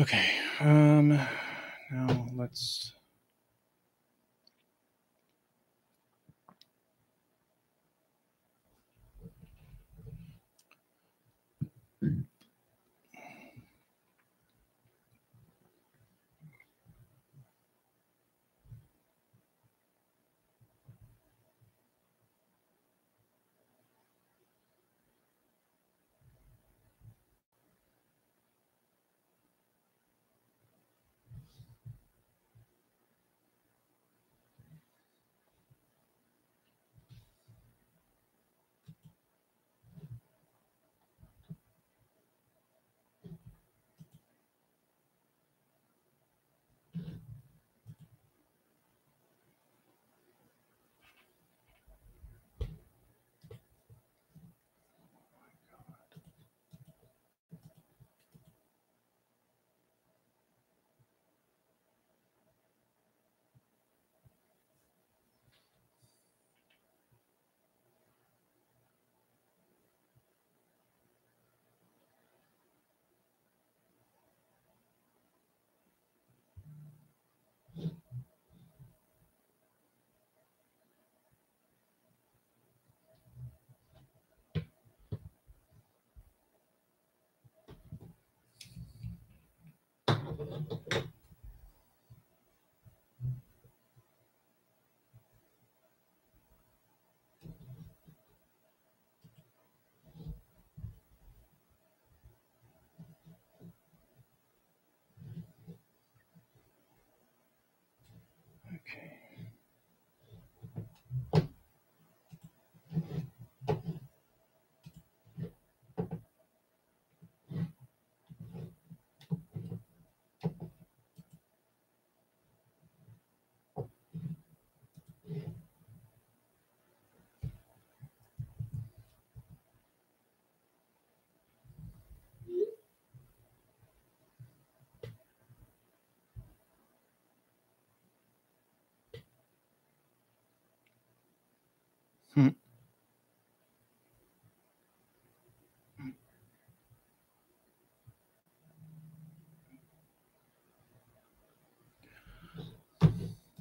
Okay. Now let's.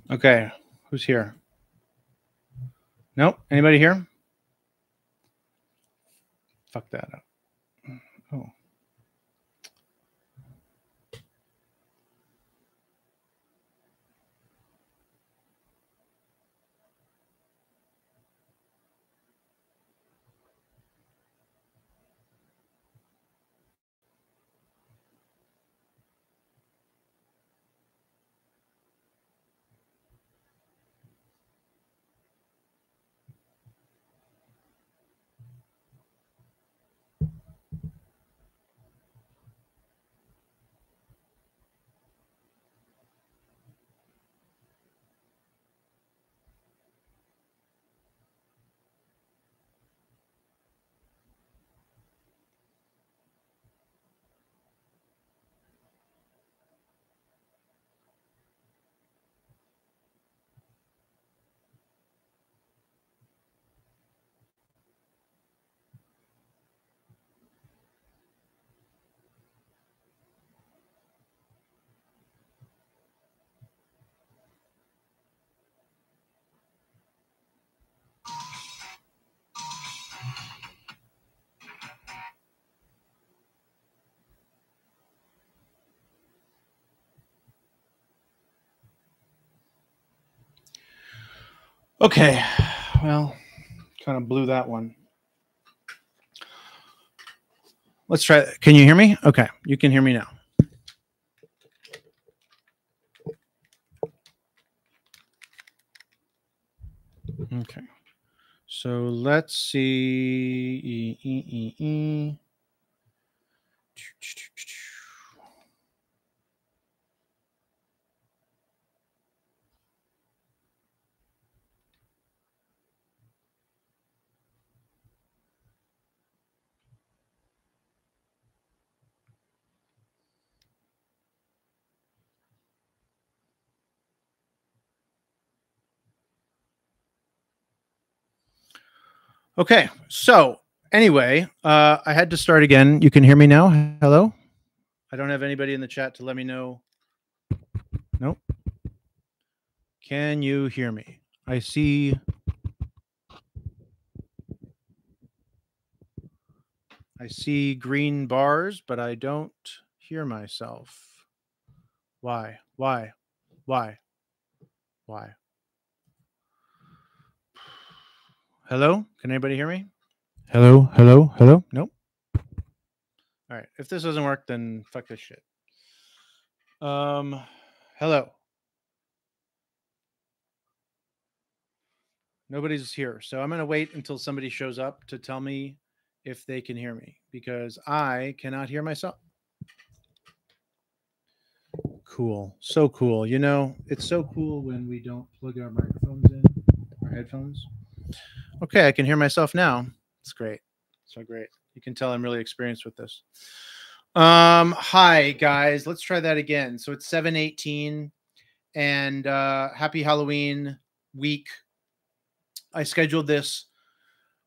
Okay, who's here? Nope. Anybody here? Fuck that up. Oh. Okay, well, kind of blew that one. Let's try. Can you hear me? Okay, you can hear me now. Okay, so let's see. Okay, so anyway, I had to start again. You can hear me now? Hello? don't have anybody in the chat to let me know. Nope. Can you hear me? I see. I see green bars, but I don't hear myself. Why? Why? Why? Why? Hello? Can anybody hear me? Hello? Hello? Hello? Nope. All right. If this doesn't work, then fuck this shit. Hello. Nobody's here. So I'm going to wait until somebody shows up to tell me if they can hear me because I cannot hear myself. Cool. So cool. You know, it's so cool when we don't plug our microphones in, our headphones. Okay, I can hear myself now. It's great. So great. You can tell I'm really experienced with this. Hi guys. Let's try that again. So it's 7:18 and happy Halloween week. I scheduled this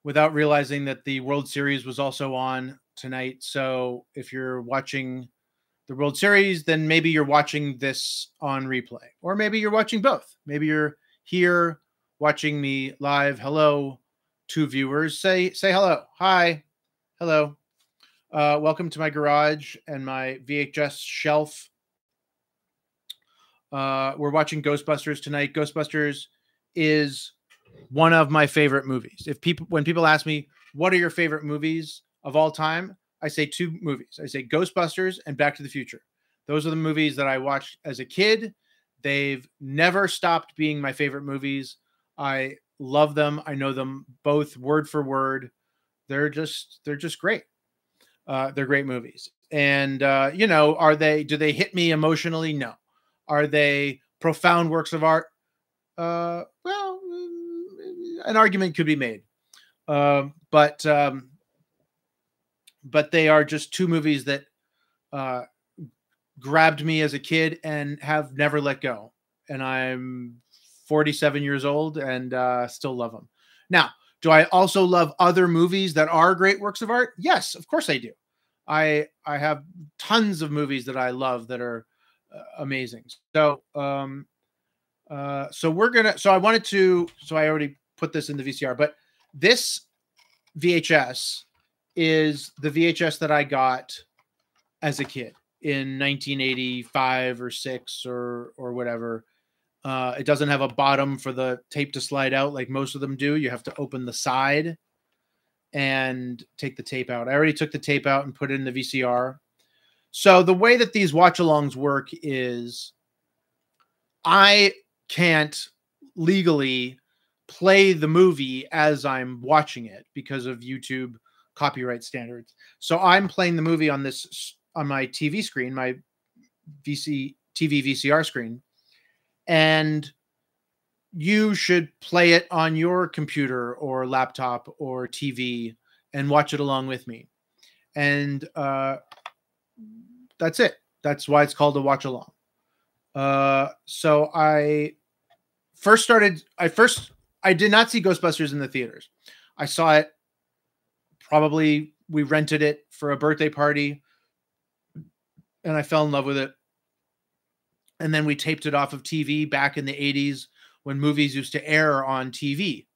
without realizing that the World Series was also on tonight. So if you're watching the World Series, then maybe you're watching this on replay, or maybe you're watching both. Maybe you're here watching me live. Hello, two viewers. Say hello. Hi. Hello. Welcome to my garage and my VHS shelf. We're watching Ghostbusters tonight. Ghostbusters is one of my favorite movies. When people ask me, what are your favorite movies of all time? I say two movies. I say Ghostbusters and Back to the Future. Those are the movies that I watched as a kid. They've never stopped being my favorite movies. I love them. I know them both word for word. They're just great. They're great movies. And you know, do they hit me emotionally? No. Are they profound works of art? Well, an argument could be made. But they are just two movies that grabbed me as a kid and have never let go. And I'm 47 years old and still love them. Now, do I also love other movies that are great works of art? Yes, of course I do. I have tons of movies that I love that are amazing. So I already put this in the VCR, but this VHS is the VHS that I got as a kid in 1985 or 6 or whatever. It doesn't have a bottom for the tape to slide out like most of them do. You have to open the side and take the tape out. I already took the tape out and put it in the VCR. So the way that these watch-alongs work is I can't legally play the movie as I'm watching it because of YouTube copyright standards. So I'm playing the movie on my TV screen, my TV VCR screen, and you should play it on your computer or laptop or TV and watch it along with me. And that's it. That's why it's called a watch along. So I did not see Ghostbusters in the theaters. I saw it we rented it for a birthday party and I fell in love with it. And then we taped it off of TV back in the 80s when movies used to air on TV.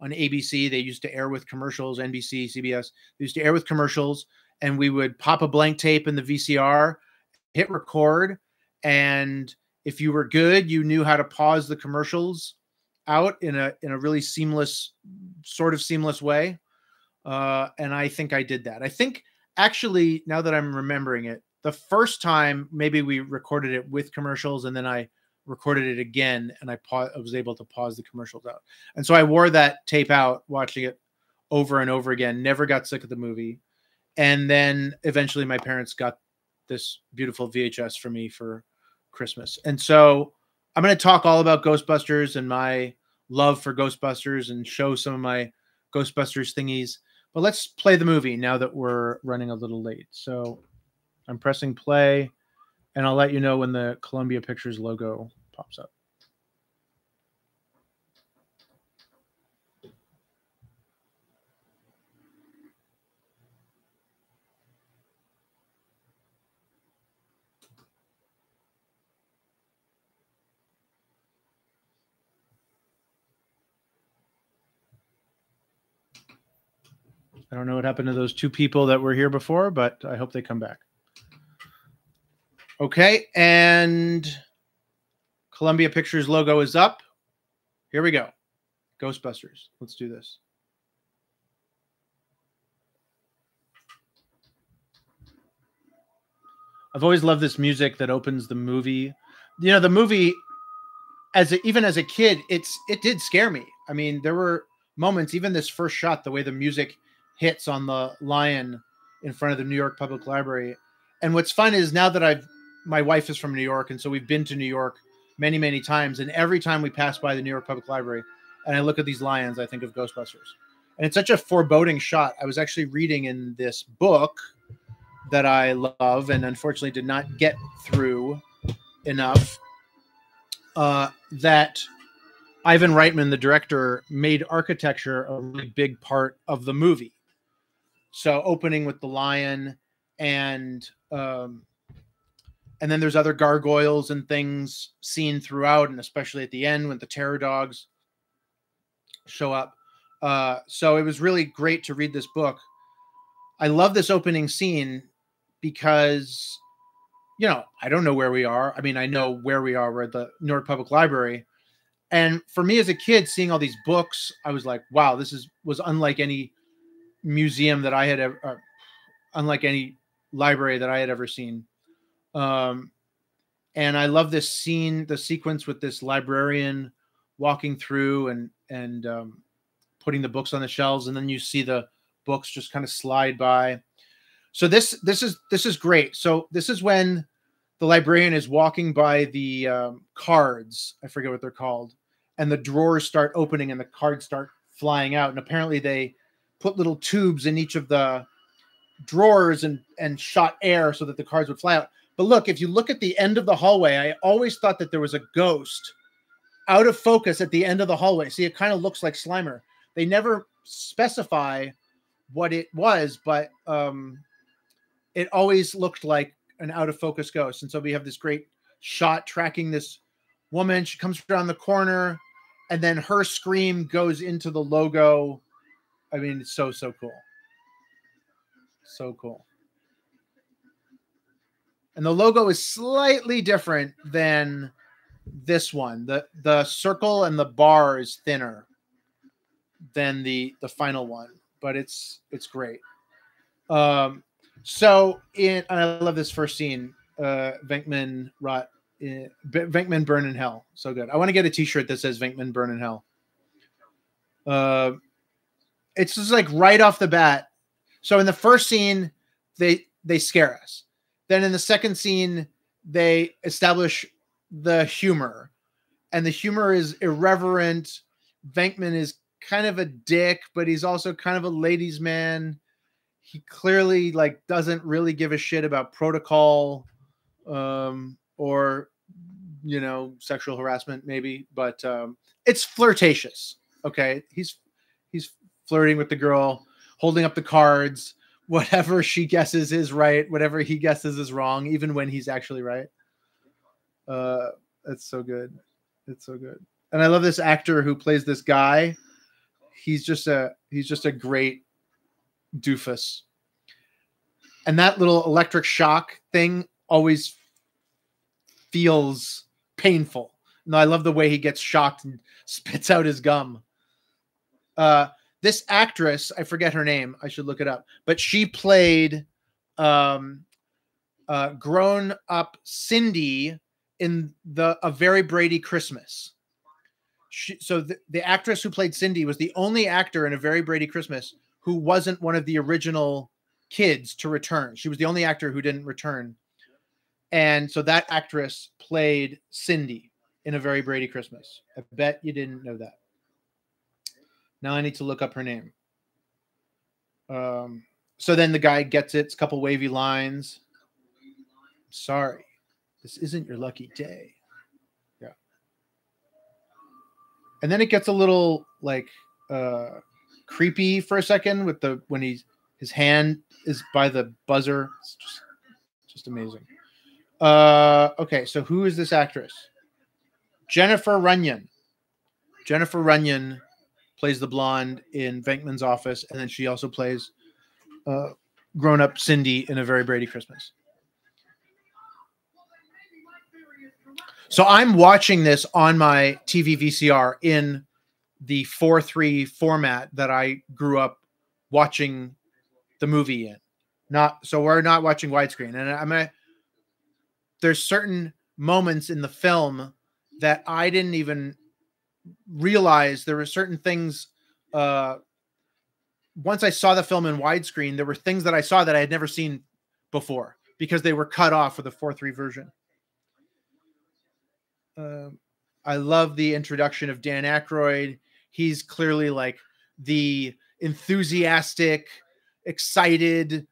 On ABC, they used to air with commercials. NBC, CBS, they used to air with commercials, and we would pop a blank tape in the VCR, hit record, and if you were good, you knew how to pause the commercials out in a really seamless way. And I think I did that. I think actually, now that I'm remembering it, the first time maybe we recorded it with commercials and then I recorded it again and I was able to pause the commercials out. And so I wore that tape out, watching it over and over again, never got sick of the movie. And then eventually my parents got this beautiful VHS for me for Christmas. And so I'm going to talk all about Ghostbusters and my love for Ghostbusters and show some of my Ghostbusters thingies. But let's play the movie now that we're running a little late. So I'm pressing play, and I'll let you know when the Columbia Pictures logo pops up. I don't know what happened to those two people that were here before, but I hope they come back. Okay, and Columbia Pictures logo is up. Here we go. Ghostbusters. Let's do this. I've always loved this music that opens the movie. You know, the movie, even as a kid, it did scare me. I mean, there were moments, even this first shot, the way the music hits on the lion in front of the New York Public Library. And what's fun is now that my wife is from New York, and so we've been to New York many, many times. And every time we pass by the New York Public Library and I look at these lions, I think of Ghostbusters. And it's such a foreboding shot. I was actually reading in this book that I love and unfortunately did not get through enough, that Ivan Reitman, the director, made architecture a really big part of the movie. So opening with the lion and then there's other gargoyles and things seen throughout, and especially at the end when the terror dogs show up. So it was really great to read this book. I love this opening scene because, you know, I don't know where we are. I mean, I know where we are. We're at the New York Public Library. And for me as a kid, seeing all these books, I was like, wow, this was unlike any museum that I had ever, unlike any library that I had ever seen. And I love this scene, the sequence with this librarian walking through and putting the books on the shelves. And then you see the books just kind of slide by. So this is great. So this is when the librarian is walking by the cards. I forget what they're called. And the drawers start opening and the cards start flying out. And apparently they put little tubes in each of the drawers and shot air so that the cards would fly out. But look, if you look at the end of the hallway, I always thought that there was a ghost out of focus at the end of the hallway. See, it kind of looks like Slimer. They never specify what it was, but it always looked like an out of focus ghost. And so we have this great shot tracking this woman. She comes around the corner and then her scream goes into the logo. I mean, it's so cool. So cool. And the logo is slightly different than this one. The circle and the bar is thinner than the final one, but it's great. So and I love this first scene. Venkman Burn in Hell. So good. I want to get a t-shirt that says Venkman Burn in Hell. It's just like right off the bat. So in the first scene, they scare us. Then in the second scene, they establish the humor. And the humor is irreverent. Venkman is kind of a dick, but he's also kind of a ladies' man. He clearly doesn't really give a shit about protocol or, you know, sexual harassment maybe, but it's flirtatious. Okay. He's flirting with the girl, holding up the cards, whatever she guesses is right, whatever he guesses is wrong, even when he's actually right. It's so good. It's so good. And I love this actor who plays this guy. He's just a great doofus. And that little electric shock thing always feels painful. No, I love the way he gets shocked and spits out his gum. This actress, I forget her name. I should look it up. But she played grown-up Cindy in A Very Brady Christmas. So the actress who played Cindy was the only actor in A Very Brady Christmas who wasn't one of the original kids to return. She was the only actor who didn't return. And so that actress played Cindy in A Very Brady Christmas. I bet you didn't know that. Now I need to look up her name. So then the guy gets it. It's a couple wavy lines. Sorry, this isn't your lucky day. Yeah. And then it gets a little creepy for a second with when his hand is by the buzzer. It's just amazing. Okay, so who is this actress? Jennifer Runyon. Jennifer Runyon plays the blonde in Venkman's Office, and then she also plays grown-up Cindy in A Very Brady Christmas. So I'm watching this on my TV VCR in the 4:3 format that I grew up watching the movie in. So we're not watching widescreen. And there's certain moments in the film that I didn't even realize. There were certain things. Once I saw the film in widescreen, there were things that I saw that I had never seen before because they were cut off for the 4:3 version. I love the introduction of Dan Aykroyd. He's clearly like the enthusiastic, excited,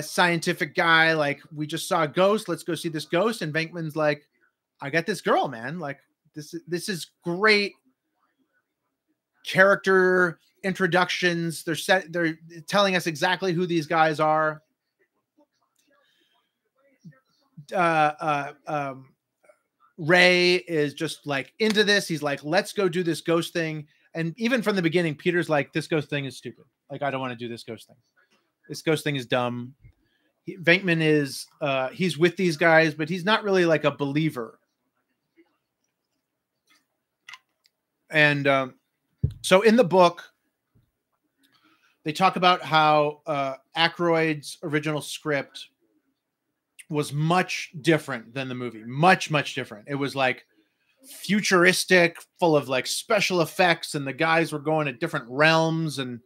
scientific guy. Like, we just saw a ghost. Let's go see this ghost. And Venkman's like, I got this girl, man. Like, this is great character introductions. They're telling us exactly who these guys are. Ray is just like into this. He's like, let's go do this ghost thing. And even from the beginning, Peter's like, this ghost thing is stupid. Like, I don't want to do this ghost thing. This ghost thing is dumb. Venkman is, he's with these guys, but he's not really like a believer. And so in the book, they talk about how Aykroyd's original script was much different than the movie. Much, much different. It was like futuristic, full of like special effects, and the guys were going to different realms, and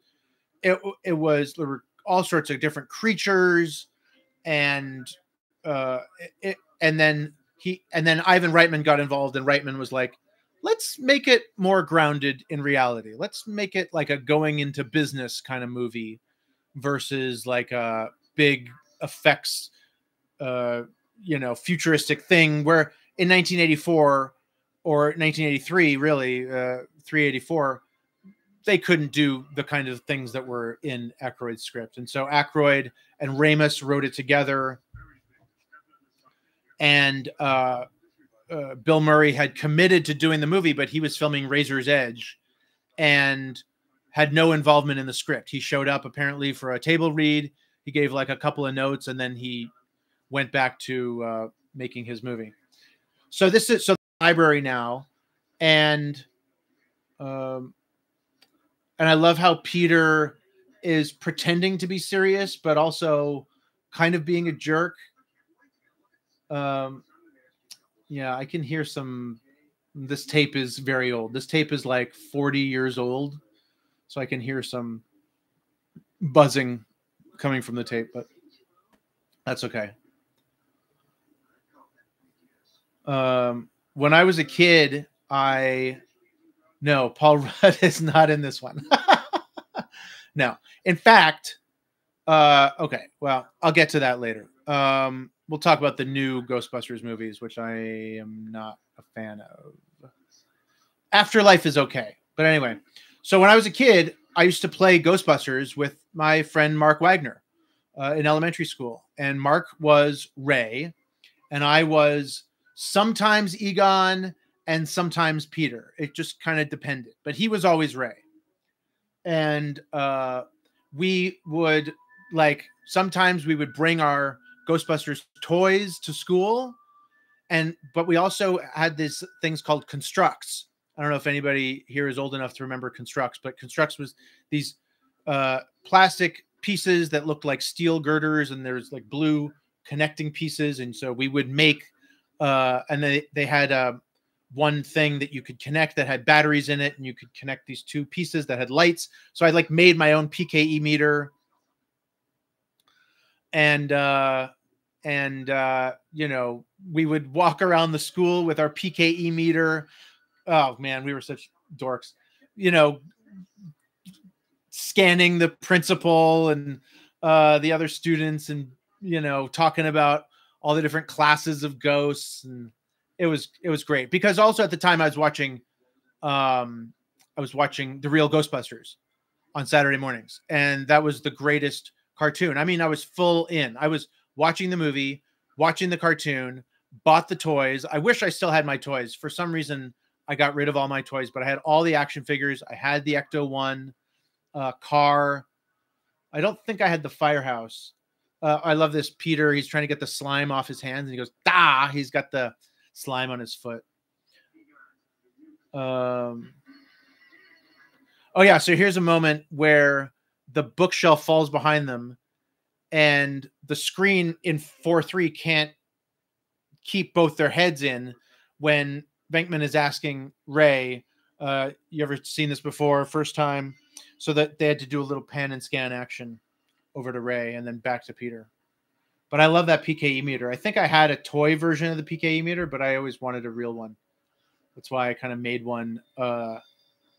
there were all sorts of different creatures, and then Ivan Reitman got involved, and Reitman was like, let's make it more grounded in reality. Let's make it like a going into business kind of movie versus like a big effects futuristic thing, where in 1984 or 1983, really, 384, they couldn't do the kind of things that were in Aykroyd's script. And so Aykroyd and Ramis wrote it together. And Bill Murray had committed to doing the movie, but he was filming Razor's Edge and had no involvement in the script. He showed up apparently for a table read. He gave like a couple of notes, and then he went back to making his movie. So this is the library now, and I love how Peter is pretending to be serious, but also kind of being a jerk. Yeah, I can hear this tape is very old. This tape is like 40 years old, so I can hear some buzzing coming from the tape, but that's okay. When I was a kid, no, Paul Rudd is not in this one. No, in fact, okay, well, I'll get to that later. We'll talk about the new Ghostbusters movies, which I am not a fan of. Afterlife is okay, but anyway. So when I was a kid, I used to play Ghostbusters with my friend Mark Wagner in elementary school, and Mark was Ray, and I was sometimes Egon and sometimes Peter. It just kind of depended, but he was always Ray. And we would sometimes we would bring our Ghostbusters toys to school, but we also had these things called constructs. I don't know if anybody here is old enough to remember constructs, but constructs was these plastic pieces that looked like steel girders, and there's like blue connecting pieces. And so we would make and they had one thing that you could connect that had batteries in it, and you could connect these two pieces that had lights. So I made my own PKE meter, and we would walk around the school with our PKE meter. Oh man, we were such dorks, scanning the principal and the other students, and talking about all the different classes of ghosts. And it was great, because also at the time I was watching The Real Ghostbusters on Saturday mornings, and that was the greatest cartoon. I mean, I was full in. I was watching the movie, watching the cartoon, bought the toys. I wish I still had my toys. For some reason, I got rid of all my toys, but I had all the action figures. I had the Ecto-1 car. I don't think I had the Firehouse. I love this Peter. He's trying to get the slime off his hands, and he goes, "Da!" He's got the slime on his foot. Oh yeah, so here's a moment where the bookshelf falls behind them, and the screen in 4:3 can't keep both their heads in when Venkman is asking Ray, you ever seen this before? First time. So that they had to do a little pan and scan action over to Ray and then back to Peter. But I love that PKE meter. I think I had a toy version of the PKE meter, but I always wanted a real one. That's why I kind of made one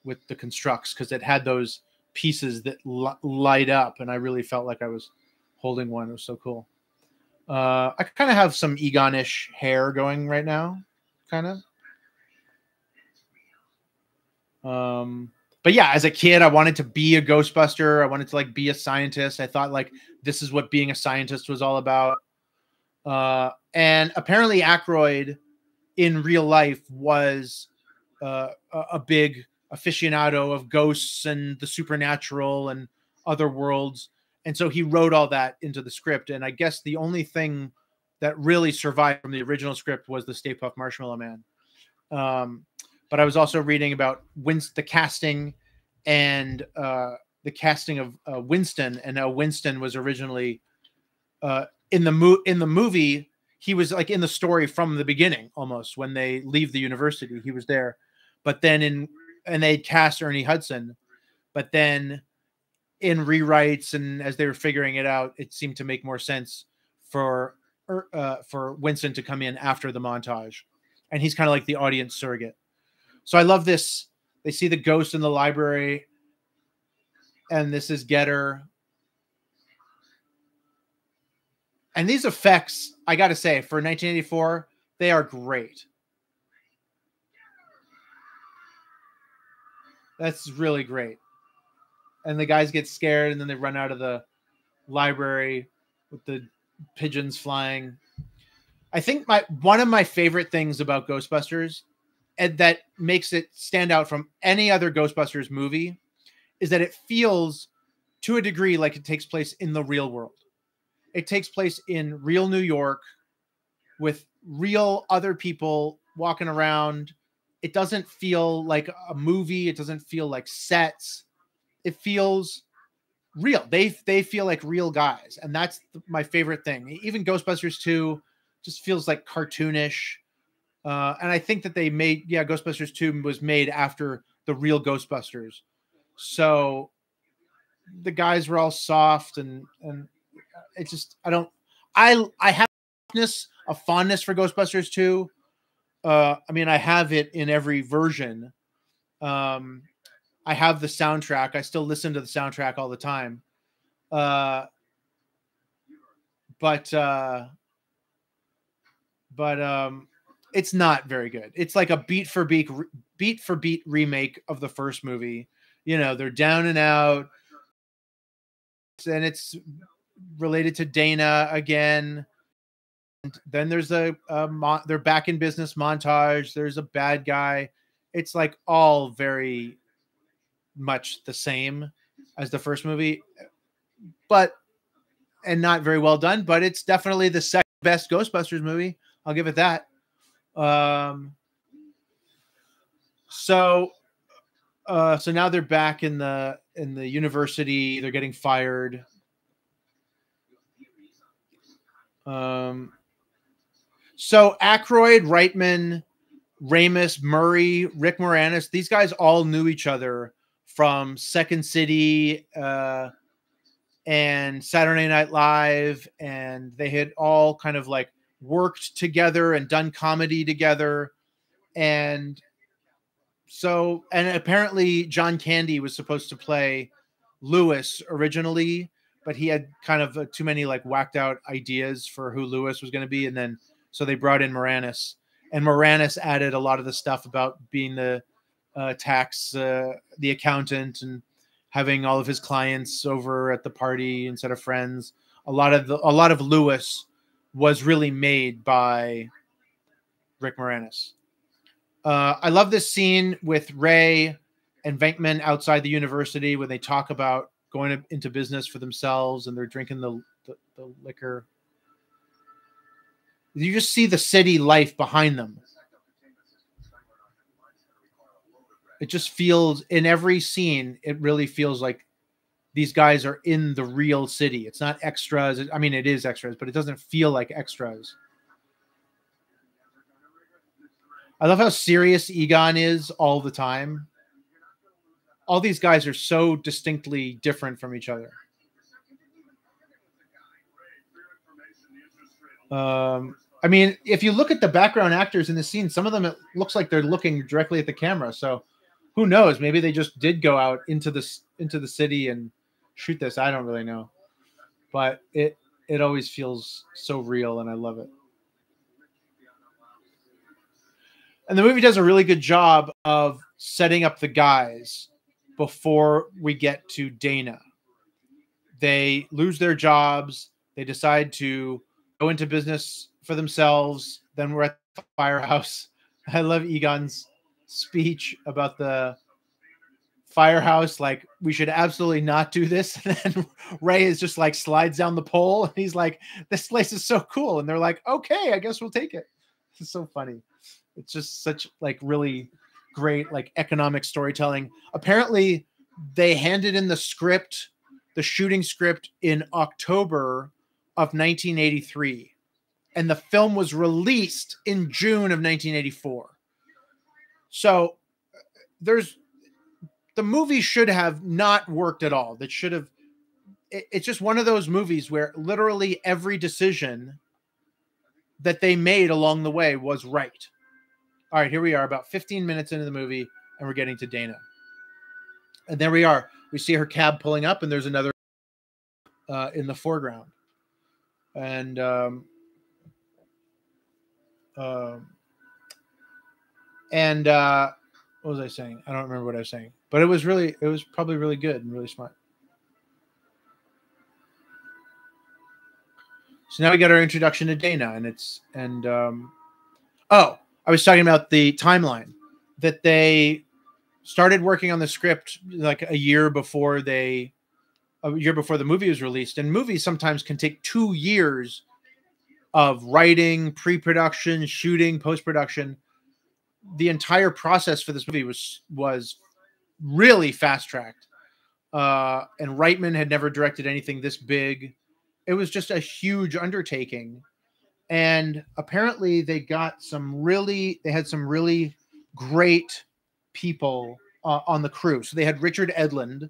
with the constructs, because it had those pieces that light up, and I really felt like I was holding one. It was so cool. I kind of have some Egon-ish hair going right now, kind of. But yeah, as a kid, I wanted to be a Ghostbuster. I wanted to like be a scientist. I thought like this is what being a scientist was all about. And apparently Aykroyd in real life was a big aficionado of ghosts and the supernatural and other worlds. And so he wrote all that into the script. And I guess the only thing that really survived from the original script was the Stay Puft Marshmallow Man. But I was also reading about the casting and the casting of Winston, and how Winston was originally in the movie. He was like in the story from the beginning, almost when they leave the university, he was there. But then and they cast Ernie Hudson, but then in rewrites and as they were figuring it out, it seemed to make more sense for Winston to come in after the montage, and he's kind of like the audience surrogate. So I love this. They see the ghost in the library, and this is Getter. And these effects, I got to say, for 1984, they are great. That's really great. And the guys get scared, and then they run out of the library with the pigeons flying. I think one of my favorite things about Ghostbusters, and that makes it stand out from any other Ghostbusters movie, is that it feels to a degree like it takes place in the real world. It takes place in real New York with real other people walking around. It doesn't feel like a movie. It doesn't feel like sets. It feels real. They feel like real guys. And that's my favorite thing. Even Ghostbusters 2 just feels like cartoonish. And I think that they made, Ghostbusters 2 was made after the real Ghostbusters. So the guys were all soft and it just, I have a fondness for Ghostbusters 2. I mean, I have it in every version. I have the soundtrack. I still listen to the soundtrack all the time. But it's not very good. It's like a beat for beat remake of the first movie. You know, they're down and out, and it's related to Dana again. And then there's they're back in business montage. There's a bad guy. It's like all very much the same as the first movie, and not very well done, but it's definitely the second best Ghostbusters movie. I'll give it that. So now they're back in the university. They're getting fired. So Aykroyd, Reitman, Ramis, Murray, Rick Moranis, these guys all knew each other from Second City and Saturday Night Live, and they had all kind of like worked together and done comedy together. And so, and apparently John Candy was supposed to play Lewis originally, but he had kind of too many like whacked out ideas for who Lewis was going to be. And then, so they brought in Moranis, and Moranis added a lot of the stuff about being the the accountant, and having all of his clients over at the party instead of friends. A lot of Lewis was really made by Rick Moranis. I love this scene with Ray and Venkman outside the university when they talk about going into business for themselves and they're drinking the liquor. You just see the city life behind them. It just feels, in every scene, it really feels like these guys are in the real city. It's not extras. I mean, it is extras, but it doesn't feel like extras. I love how serious Egon is all the time. All these guys are so distinctly different from each other. I mean, if you look at the background actors in the scene, some of them, it looks like they're looking directly at the camera. So who knows? Maybe they just did go out into the city and shoot this. I don't really know, but it always feels so real, and I love it. And the movie does a really good job of setting up the guys before we get to Dana. They lose their jobs. They decide to go into business for themselves. Then we're at the firehouse. I love Egon's speech about the firehouse. Like, we should absolutely not do this. And then Ray is just like slides down the pole. And he's like, this place is so cool. And they're like, okay, I guess we'll take it. It's so funny. It's just such like really great like economic storytelling. Apparently they handed in the script, the shooting script, in October of 1983. And the film was released in June of 1984. So the movie should have not worked at all. That should have, it's just one of those movies where literally every decision that they made along the way was right. All right, here we are about 15 minutes into the movie, and we're getting to Dana. And there we are. We see her cab pulling up, and there's another in the foreground. And what was I saying? I don't remember what I was saying. But it was probably really good and really smart. So now we got our introduction to Dana, I was talking about the timeline that they started working on the script like a year before the movie was released. And movies sometimes can take 2 years of writing, pre-production, shooting, post-production. The entire process for this movie was really fast-tracked. And Reitman had never directed anything this big. It was just a huge undertaking. And apparently they had some really great people on the crew. So they had Richard Edlund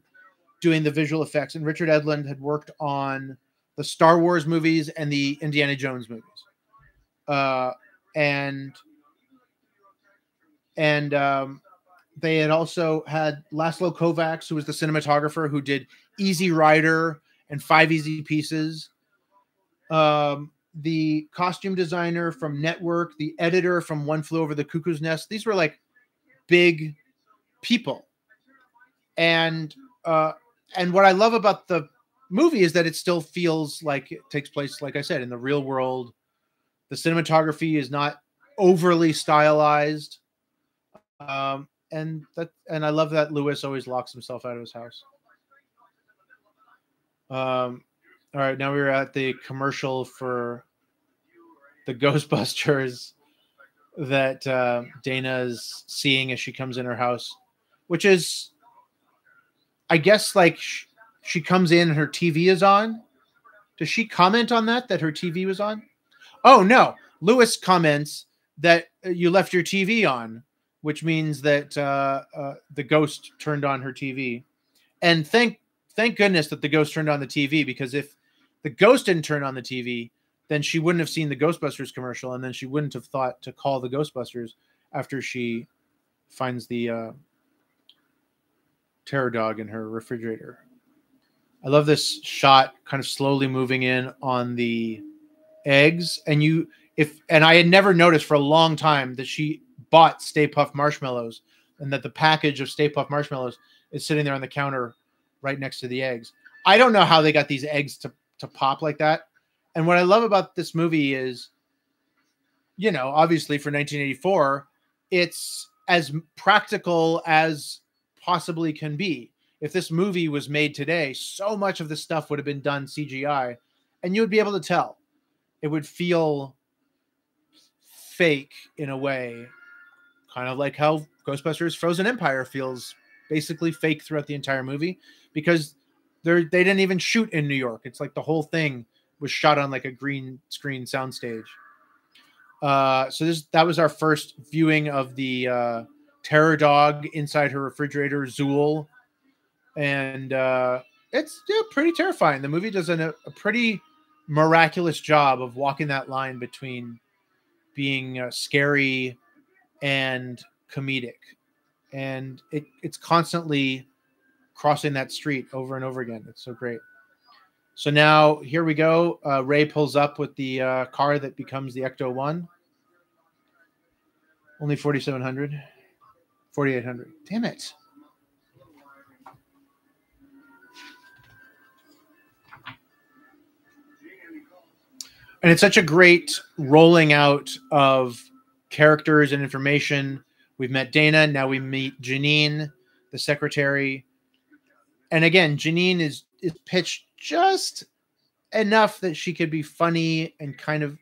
doing the visual effects, and Richard Edlund had worked on the Star Wars movies and the Indiana Jones movies. They had also had Laszlo Kovacs, who was the cinematographer who did Easy Rider and 5 Easy Pieces. The costume designer from Network, the editor from One Flew Over the Cuckoo's Nest. These were like big people. And what I love about the movie is that it still feels like it takes place, like I said, in the real world. The cinematography is not overly stylized. And I love that Lewis always locks himself out of his house. All right, now we're at the commercial for the Ghostbusters that Dana is seeing as she comes in her house, which is, I guess, like she comes in and her TV is on. Does she comment on that her TV was on? Oh, no. Lewis comments that you left your TV on, which means that the ghost turned on her TV. And thank goodness that the ghost turned on the TV, because if the ghost didn't turn on the TV, then she wouldn't have seen the Ghostbusters commercial, and then she wouldn't have thought to call the Ghostbusters after she finds the terror dog in her refrigerator. I love this shot kind of slowly moving in on the eggs. And I had never noticed for a long time that she bought Stay Puft marshmallows, and that the package of Stay Puft marshmallows is sitting there on the counter right next to the eggs. I don't know how they got these eggs to pop like that. And what I love about this movie is, obviously for 1984, it's as practical as possibly can be. If this movie was made today, so much of the stuff would have been done CGI, and you would be able to tell. It would feel fake in a way, kind of like how Ghostbusters Frozen Empire feels basically fake throughout the entire movie, because they didn't even shoot in New York. It's like the whole thing was shot on like a green screen soundstage. So that was our first viewing of the terror dog inside her refrigerator, Zool, and it's pretty terrifying. The movie does a pretty miraculous job of walking that line between being scary and comedic, and it's constantly crossing that street over and over again. It's so great. So now here we go. Ray pulls up with the car that becomes the Ecto-1. Only 4,700. 4,800. Damn it. And it's such a great rolling out of characters and information. We've met Dana. Now we meet Janine, the secretary. And again, Janine is pitched just enough that she could be funny and kind of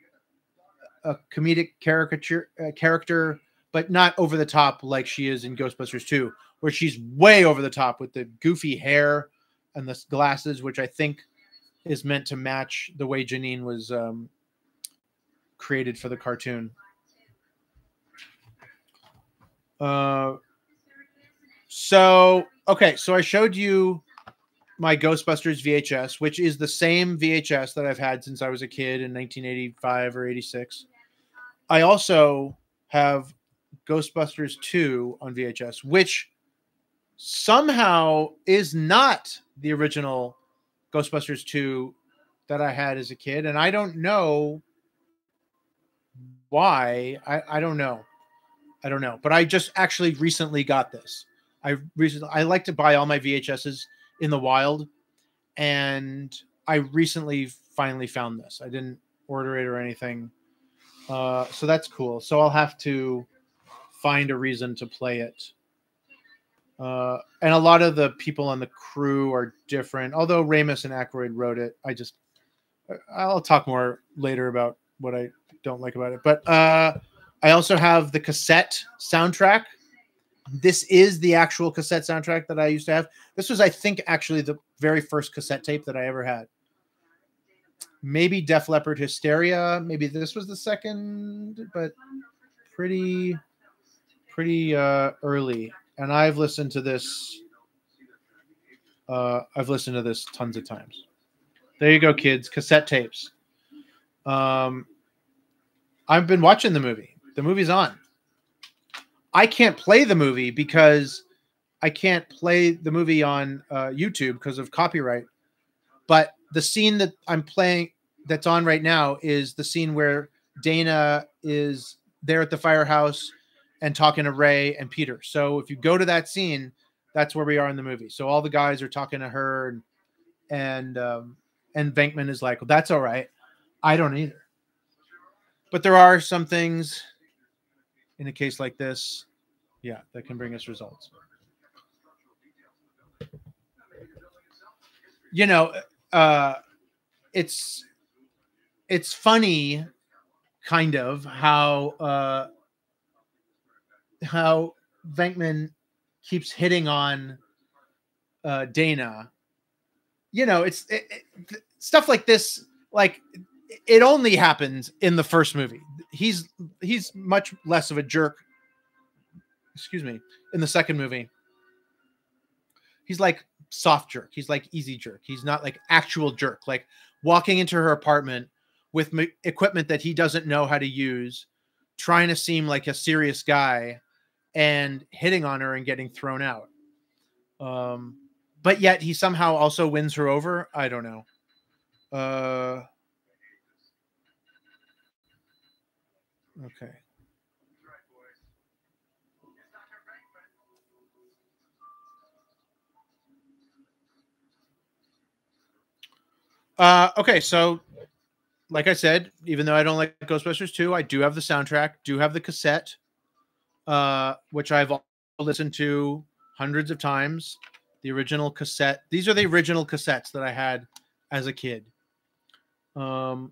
a comedic character, but not over the top like she is in Ghostbusters 2, where she's way over the top with the goofy hair and the glasses, which I think is meant to match the way Janine was created for the cartoon. So I showed you my Ghostbusters VHS, which is the same VHS that I've had since I was a kid in 1985 or 86. I also have Ghostbusters 2 on VHS, which somehow is not the original Ghostbusters 2 that I had as a kid. And I don't know why. I don't know. But I just actually recently got this. I like to buy all my VHSs in the wild, and I recently finally found this. I didn't order it or anything. So that's cool. So I'll have to find a reason to play it. And a lot of the people on the crew are different, although Ramis and Aykroyd wrote it. I'll talk more later about what I don't like about it. But I also have the cassette soundtrack. This is the actual cassette soundtrack that I used to have. This was, I think, actually the very first cassette tape that I ever had. Maybe Def Leppard Hysteria. Maybe this was the second, but pretty early. And I've listened to this. I've listened to this tons of times. There you go, kids. Cassette tapes. I've been watching the movie. The movie's on. I can't play the movie because I can't play the movie on YouTube because of copyright. But the scene that I'm playing that's on right now is the scene where Dana is there at the firehouse and talking to Ray and Peter. So if you go to that scene, that's where we are in the movie. So all the guys are talking to her, and Venkman is like, well, that's all right. I don't either. But there are some things in a case like this, yeah, that can bring us results. You know, it's funny, kind of, how Venkman keeps hitting on Dana. You know, it's stuff like this. Like, it only happens in the first movie. He's much less of a jerk. Excuse me. In the second movie, he's like soft jerk. He's like easy jerk. He's not like actual jerk. Like walking into her apartment with equipment that he doesn't know how to use, trying to seem like a serious guy, and hitting on her and getting thrown out. But yet he somehow also wins her over. I don't know. Okay. Okay, so like I said, even though I don't like Ghostbusters 2, I do have the soundtrack, do have the cassette. which I've listened to hundreds of times. The original cassette. These are the original cassettes that I had as a kid. And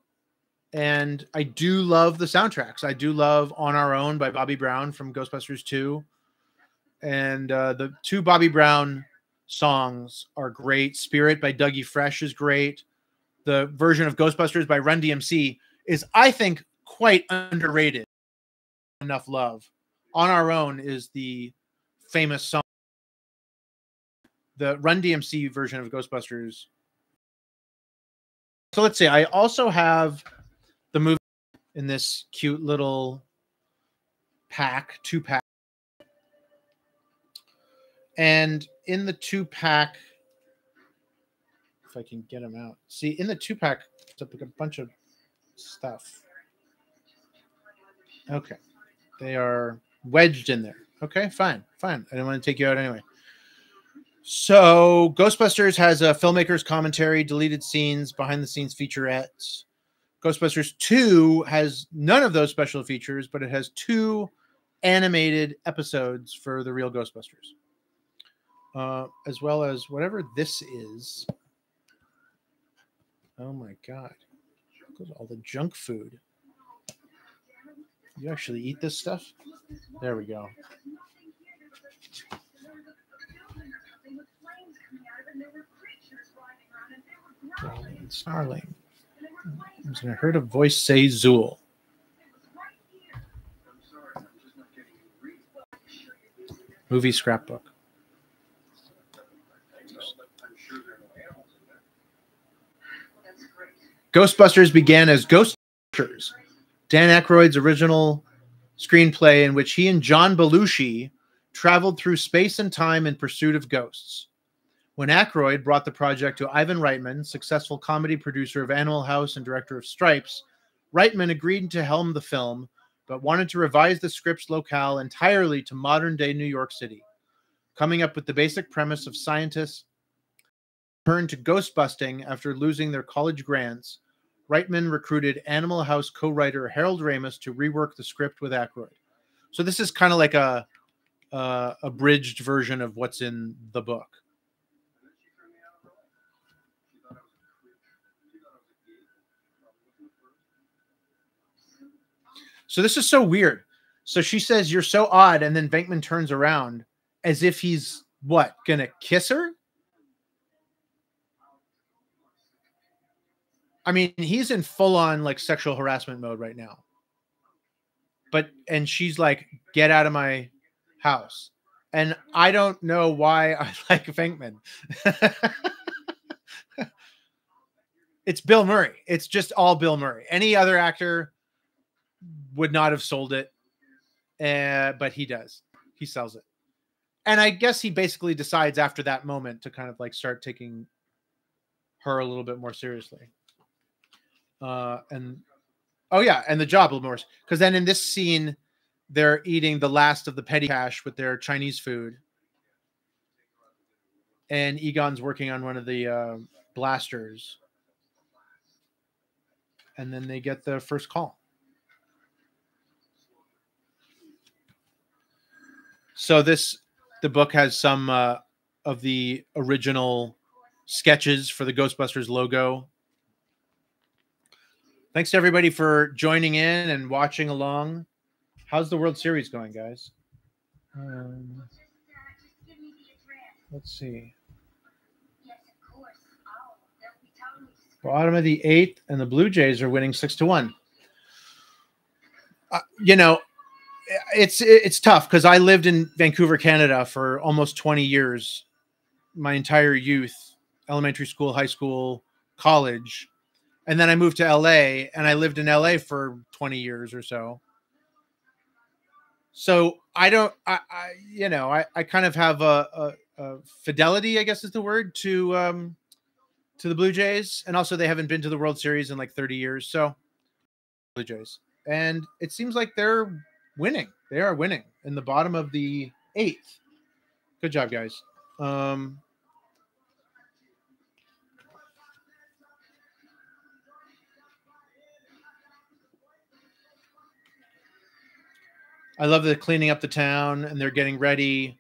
I do love the soundtracks. I do love On Our Own by Bobby Brown from Ghostbusters 2. And the two Bobby Brown songs are great. Spirit by Dougie Fresh is great. The version of Ghostbusters by Run DMC is, I think, quite underrated. Enough love. On Our Own is the famous song. The Run DMC version of Ghostbusters. So let's see. I also have the movie in this cute little pack, 2-pack. And in the 2-pack, if I can get them out. See, in the 2-pack, it's like a bunch of stuff. Okay. They are wedged in there. Okay, fine. I didn't want to take you out anyway. So Ghostbusters has a filmmaker's commentary, deleted scenes, behind-the-scenes featurettes. Ghostbusters 2 has none of those special features, but it has 2 animated episodes for the real Ghostbusters. As well as whatever this is. Oh my God. Look at all the junk food. You actually eat this stuff? There we go. Snarling. I heard a voice say Zool. Movie scrapbook. Ghostbusters began as Ghostbusters, Dan Aykroyd's original screenplay in which he and John Belushi traveled through space and time in pursuit of ghosts. When Aykroyd brought the project to Ivan Reitman, successful comedy producer of Animal House and director of Stripes, Reitman agreed to helm the film, but wanted to revise the script's locale entirely to modern-day New York City. Coming up with the basic premise of scientists turned to ghost busting after losing their college grants, Reitman recruited Animal House co-writer Harold Ramis to rework the script with Aykroyd. So this is kind of like a abridged version of what's in the book. So this is so weird. So she says, "You're so odd," and then Venkman turns around as if he's, what, gonna kiss her? I mean, he's in full-on like sexual harassment mode right now. And she's like, "Get out of my house." And I don't know why I like Venkman. It's Bill Murray. It's just all Bill Murray. Any other actor would not have sold it, but he does. He sells it. And I guess he basically decides after that moment to kind of like start taking her a little bit more seriously. And the job a little more. Because then in this scene, they're eating the last of the petty cash with their Chinese food. And Egon's working on one of the blasters. And then they get the first call. So the book has some of the original sketches for the Ghostbusters logo. Thanks to everybody for joining in and watching along. How's the World Series going, guys? Let's see. Bottom of the 8th, and the Blue Jays are winning 6-1. It's tough because I lived in Vancouver, Canada for almost 20 years, my entire youth, elementary school, high school, college. And then I moved to LA, and I lived in LA for 20 years or so. So I kind of have a fidelity, I guess is the word, to the Blue Jays. And also they haven't been to the World Series in like 30 years. So Blue Jays. And it seems like they're winning. They are winning in the bottom of the 8th. Good job, guys. I love the cleaning up the town and they're getting ready,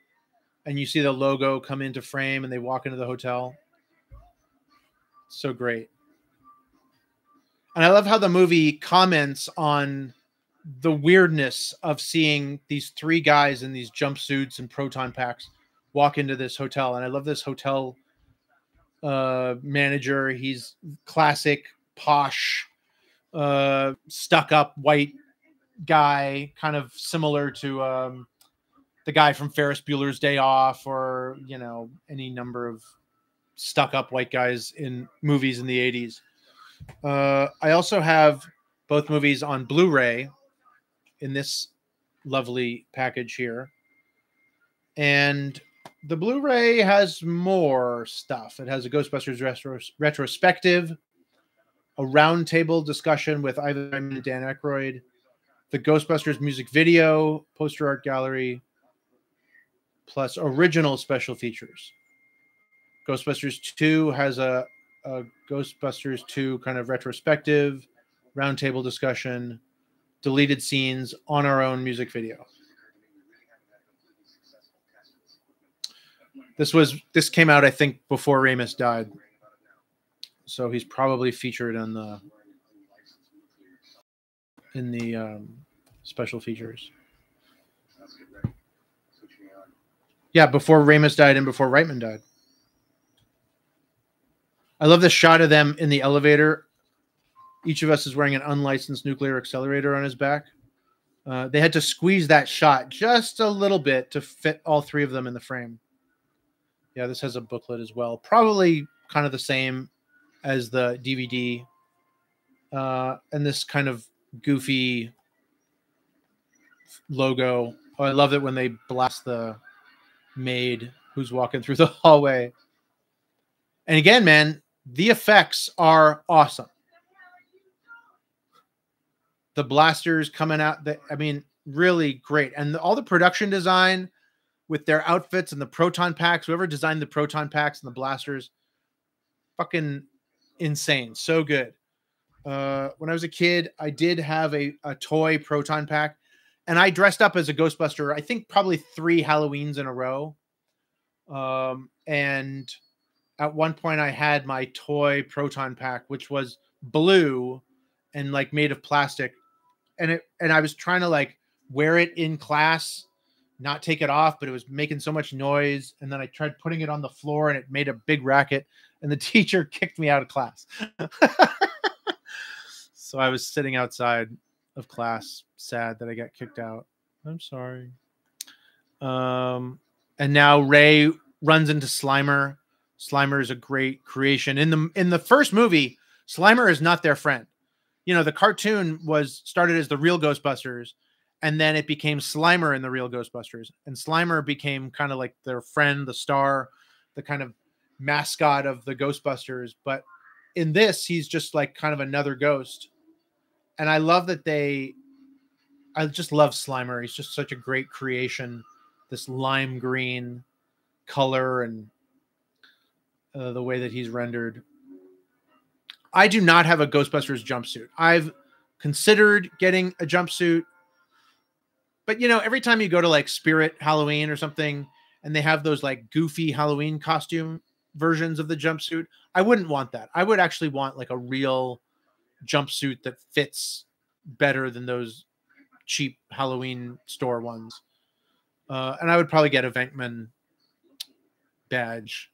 and you see the logo come into frame and they walk into the hotel. So great. And I love how the movie comments on the weirdness of seeing these three guys in these jumpsuits and proton packs walk into this hotel. And I love this hotel manager. He's classic, posh, stuck up white guy, kind of similar to the guy from Ferris Bueller's Day Off, or, you know, any number of stuck up white guys in movies in the 80s. I also have both movies on Blu-ray in this lovely package here. And the Blu-ray has more stuff. It has a Ghostbusters retrospective, a roundtable discussion with either Reitman and Dan Aykroyd, the Ghostbusters music video, poster art gallery, plus original special features. Ghostbusters 2 has a Ghostbusters 2 kind of retrospective, roundtable discussion, deleted scenes, on our own music video. This came out, I think, before Ramis died, so he's probably featured in the special features. Yeah, before Ramis died and before Reitman died. I love the shot of them in the elevator. Each of us is wearing an unlicensed nuclear accelerator on his back. They had to squeeze that shot just a little bit to fit all three of them in the frame. Yeah, this has a booklet as well. Probably kind of the same as the DVD. And this kind of goofy logo. Oh, I love it when they blast the maid who's walking through the hallway. And again, man, the effects are awesome. The blasters coming out, I mean, really great. And all the production design with their outfits and the proton packs, whoever designed the proton packs and the blasters, fucking insane. So good. When I was a kid, I did have a toy proton pack, and I dressed up as a Ghostbuster, I think probably 3 Halloweens in a row. And at one point I had my toy proton pack, which was blue and like made of plastic. And I was trying to like wear it in class, not take it off, but it was making so much noise. And then I tried putting it on the floor and it made a big racket, and the teacher kicked me out of class. So I was sitting outside of class, sad that I got kicked out. I'm sorry. And now Ray runs into Slimer. Slimer is a great creation. In the first movie, Slimer is not their friend. You know, the cartoon started as the real Ghostbusters, and then it became Slimer in the real Ghostbusters. And Slimer became kind of like their friend, the star, the kind of mascot of the Ghostbusters. But in this, he's just like kind of another ghost. And I love that I just love Slimer. He's just such a great creation. This lime green color and the way that he's rendered. I do not have a Ghostbusters jumpsuit. I've considered getting a jumpsuit, but you know, every time you go to like Spirit Halloween or something, and they have those like goofy Halloween costume versions of the jumpsuit, I wouldn't want that. I would actually want like a real jumpsuit that fits better than those cheap Halloween store ones. And I would probably get a Venkman badge.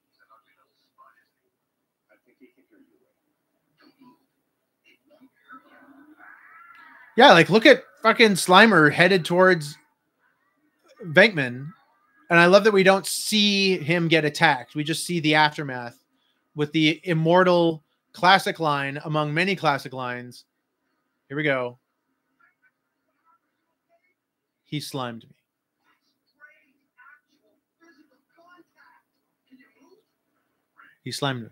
Yeah, like look at fucking Slimer headed towards Venkman. And I love that we don't see him get attacked. We just see the aftermath with the immortal classic line among many classic lines. Here we go. He slimed me. He slimed me.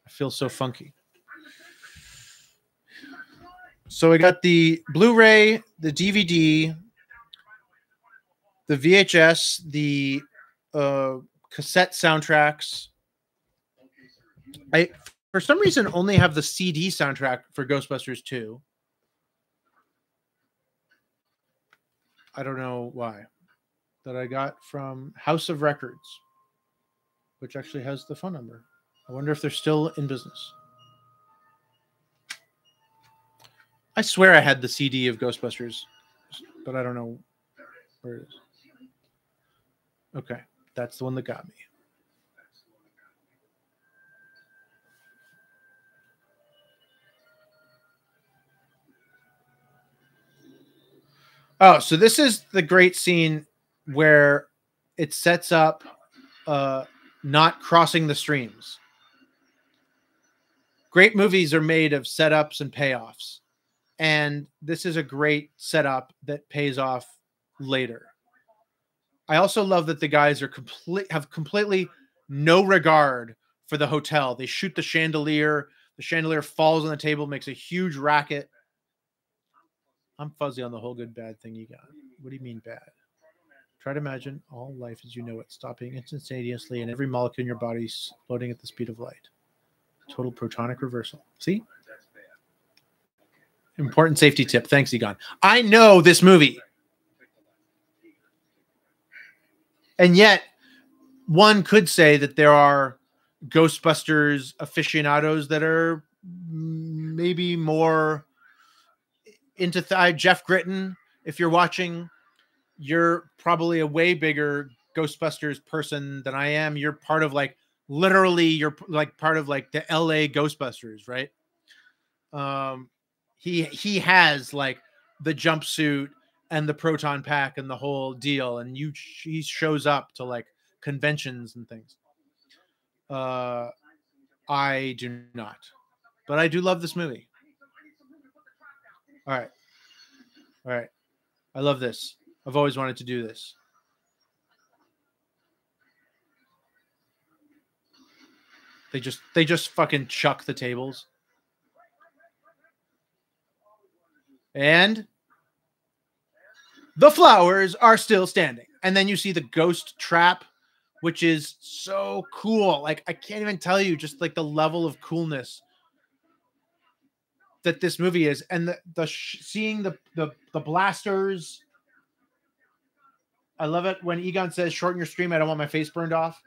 I feel so funky. So I got the Blu-ray, the DVD, the VHS, the cassette soundtracks. I, for some reason, only have the CD soundtrack for Ghostbusters 2. I don't know why. That I got from House of Records, which actually has the phone number. I wonder if they're still in business. I swear I had the CD of Ghostbusters, but I don't know where it is. Okay, that's the one that got me. Oh, so this is the great scene where it sets up not crossing the streams. Great movies are made of setups and payoffs. And this is a great setup that pays off later. I also love that the guys are have completely no regard for the hotel. They shoot the chandelier. The chandelier falls on the table, makes a huge racket. I'm fuzzy on the whole good bad thing you got. What do you mean bad? Try to imagine all life as you know it stopping instantaneously and every molecule in your body floating at the speed of light. Total protonic reversal. See? Important safety tip. Thanks, Egon. I know this movie. And yet, one could say that there are Ghostbusters aficionados that are maybe more into Jeff Gritton. If you're watching, you're probably a way bigger Ghostbusters person than I am. You're part of like, literally, you're like part of like the LA Ghostbusters, right? He has like the jumpsuit and the proton pack and the whole deal, and he shows up to like conventions and things. I do not, but I do love this movie. All right, I love this. I've always wanted to do this. They just fucking chuck the tables. And the flowers are still standing. And then you see the ghost trap, which is so cool. Like, I can't even tell you just like the level of coolness that this movie is. And seeing the blasters. I love it when Egon says, shorten your stream. I don't want my face burned off.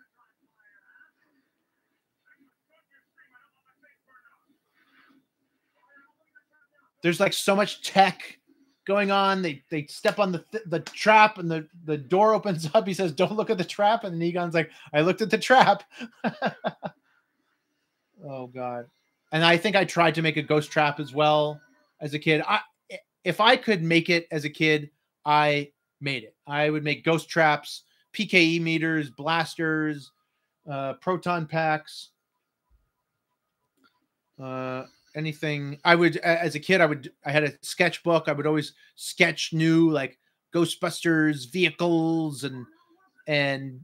There's like so much tech going on. They step on the trap and the door opens up. He says, don't look at the trap. And then Egon's like, I looked at the trap. Oh, God. And I think I tried to make a ghost trap as well as a kid. If I could make it as a kid, I made it. I would make ghost traps, PKE meters, blasters, proton packs, anything. I would, as a kid, I had a sketchbook. I would always sketch new like Ghostbusters vehicles and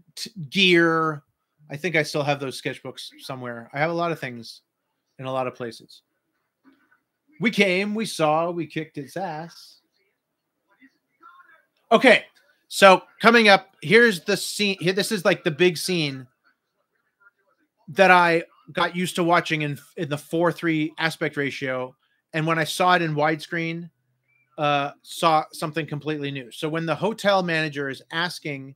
gear. I think I still have those sketchbooks somewhere. I have a lot of things in a lot of places. We came, we saw, we kicked its ass. Okay, so coming up, here's the scene. Here, this is like the big scene that I got used to watching in the 4:3 aspect ratio, and when I saw it in widescreen, saw something completely new. So when the hotel manager is asking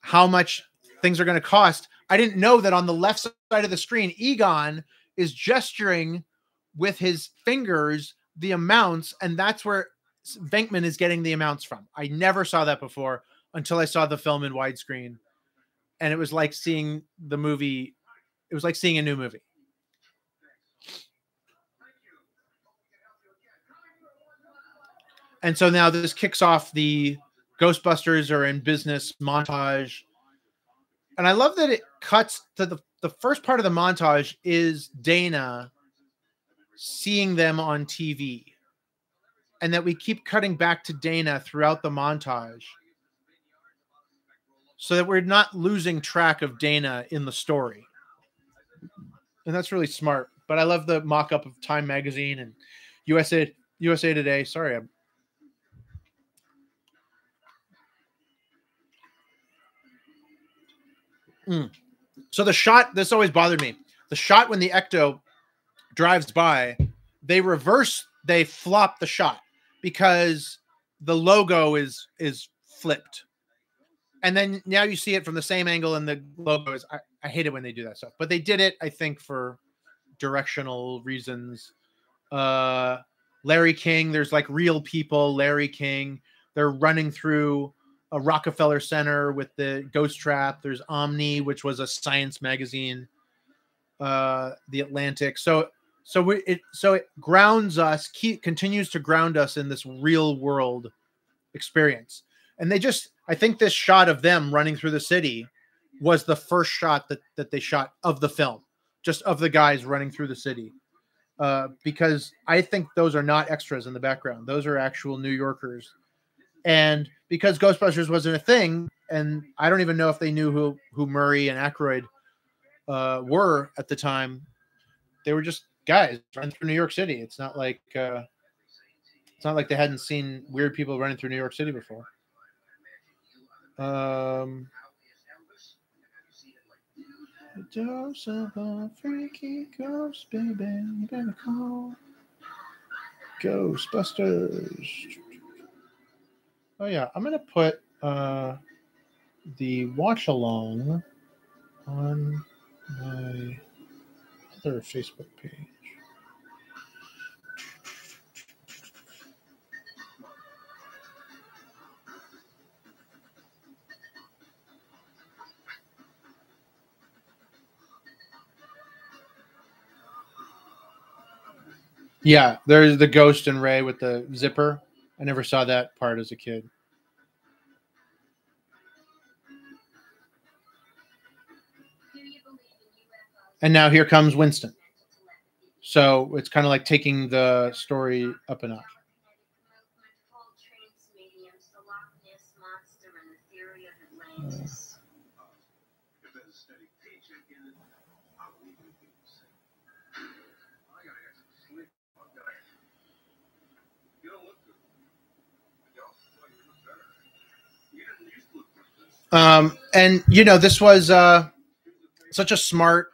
how much things are going to cost, I didn't know that on the left side of the screen, Egon is gesturing with his fingers the amounts, and that's where Venkman is getting the amounts from. I never saw that before until I saw the film in widescreen. And it was like seeing the movie. It was like seeing a new movie. And so now this kicks off the Ghostbusters are in business montage. And I love that it cuts to the first part of the montage is Dana seeing them on TV. And that we keep cutting back to Dana throughout the montage, so that we're not losing track of Dana in the story. And that's really smart. But I love the mock-up of Time Magazine and USA Today. Sorry. So the shot, this always bothered me. The shot when the Ecto drives by, they flop the shot because the logo is flipped. And then now you see it from the same angle, and the logo is. I hate it when they do that stuff, but they did it, I think, for directional reasons. Larry King, there's like real people. Larry King, they're running through a Rockefeller Center with the ghost trap. There's Omni, which was a science magazine. The Atlantic. So it grounds us, continues to ground us in this real world experience. And I think this shot of them running through the city was the first shot that they shot of the film, just of the guys running through the city. Because I think those are not extras in the background. Those are actual New Yorkers. And because Ghostbusters wasn't a thing, and I don't even know if they knew who Murray and Aykroyd were at the time, they were just guys running through New York City. It's not like they hadn't seen weird people running through New York City before. A dose of a freaky ghost, baby. You better call Ghostbusters. Oh yeah, I'm gonna put the watch along on my other Facebook page. Yeah, there's the Ghost and Ray with the zipper. I never saw that part as a kid. And now here comes Winston. So it's kind of like taking the story up a notch. And this was such a smart